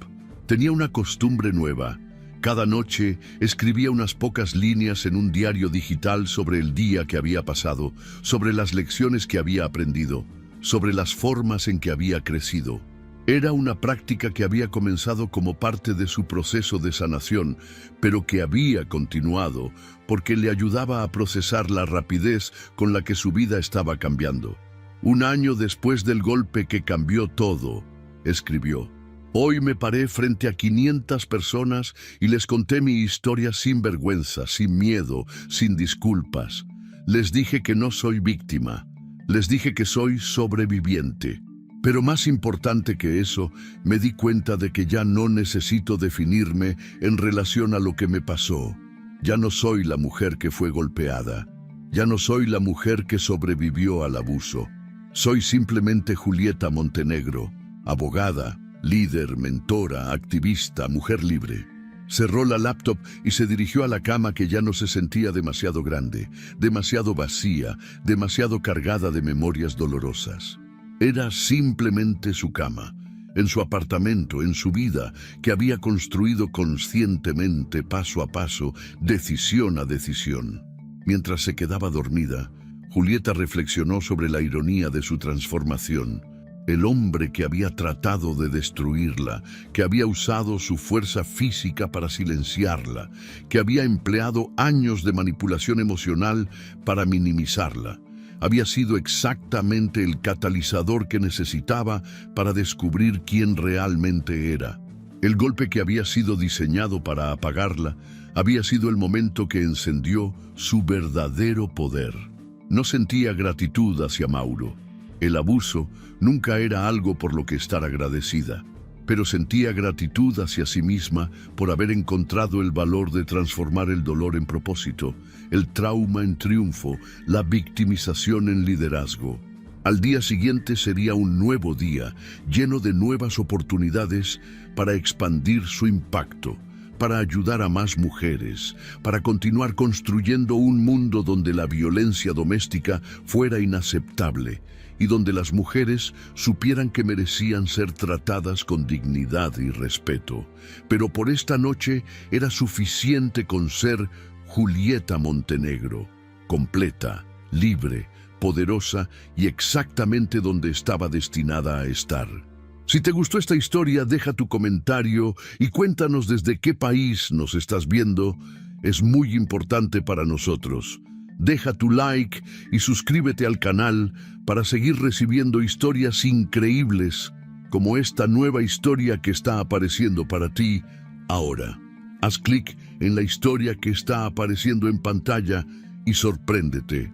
Speaker 2: Tenía una costumbre nueva. Cada noche escribía unas pocas líneas en un diario digital sobre el día que había pasado, sobre las lecciones que había aprendido, sobre las formas en que había crecido. Era una práctica que había comenzado como parte de su proceso de sanación, pero que había continuado porque le ayudaba a procesar la rapidez con la que su vida estaba cambiando. «Un año después del golpe que cambió todo», escribió, «hoy me paré frente a 500 personas y les conté mi historia sin vergüenza, sin miedo, sin disculpas. Les dije que no soy víctima. Les dije que soy sobreviviente. Pero más importante que eso, me di cuenta de que ya no necesito definirme en relación a lo que me pasó. Ya no soy la mujer que fue golpeada. Ya no soy la mujer que sobrevivió al abuso. Soy simplemente Julieta Montenegro, abogada, líder, mentora, activista, mujer libre». Cerró la laptop y se dirigió a la cama que ya no se sentía demasiado grande, demasiado vacía, demasiado cargada de memorias dolorosas. Era simplemente su cama, en su apartamento, en su vida, que había construido conscientemente, paso a paso, decisión a decisión. Mientras se quedaba dormida, Julieta reflexionó sobre la ironía de su transformación. El hombre que había tratado de destruirla, que había usado su fuerza física para silenciarla, que había empleado años de manipulación emocional para minimizarla, había sido exactamente el catalizador que necesitaba para descubrir quién realmente era. El golpe que había sido diseñado para apagarla había sido el momento que encendió su verdadero poder. No sentía gratitud hacia Mauro. El abuso nunca era algo por lo que estar agradecida, pero sentía gratitud hacia sí misma por haber encontrado el valor de transformar el dolor en propósito, el trauma en triunfo, la victimización en liderazgo. Al día siguiente sería un nuevo día, lleno de nuevas oportunidades para expandir su impacto, para ayudar a más mujeres, para continuar construyendo un mundo donde la violencia doméstica fuera inaceptable y donde las mujeres supieran que merecían ser tratadas con dignidad y respeto. Pero por esta noche era suficiente con ser Julieta Montenegro, completa, libre, poderosa y exactamente donde estaba destinada a estar. Si te gustó esta historia, deja tu comentario y cuéntanos desde qué país nos estás viendo. Es muy importante para nosotros. Deja tu like y suscríbete al canal para seguir recibiendo historias increíbles como esta nueva historia que está apareciendo para ti ahora. Haz clic en la historia que está apareciendo en pantalla y sorpréndete.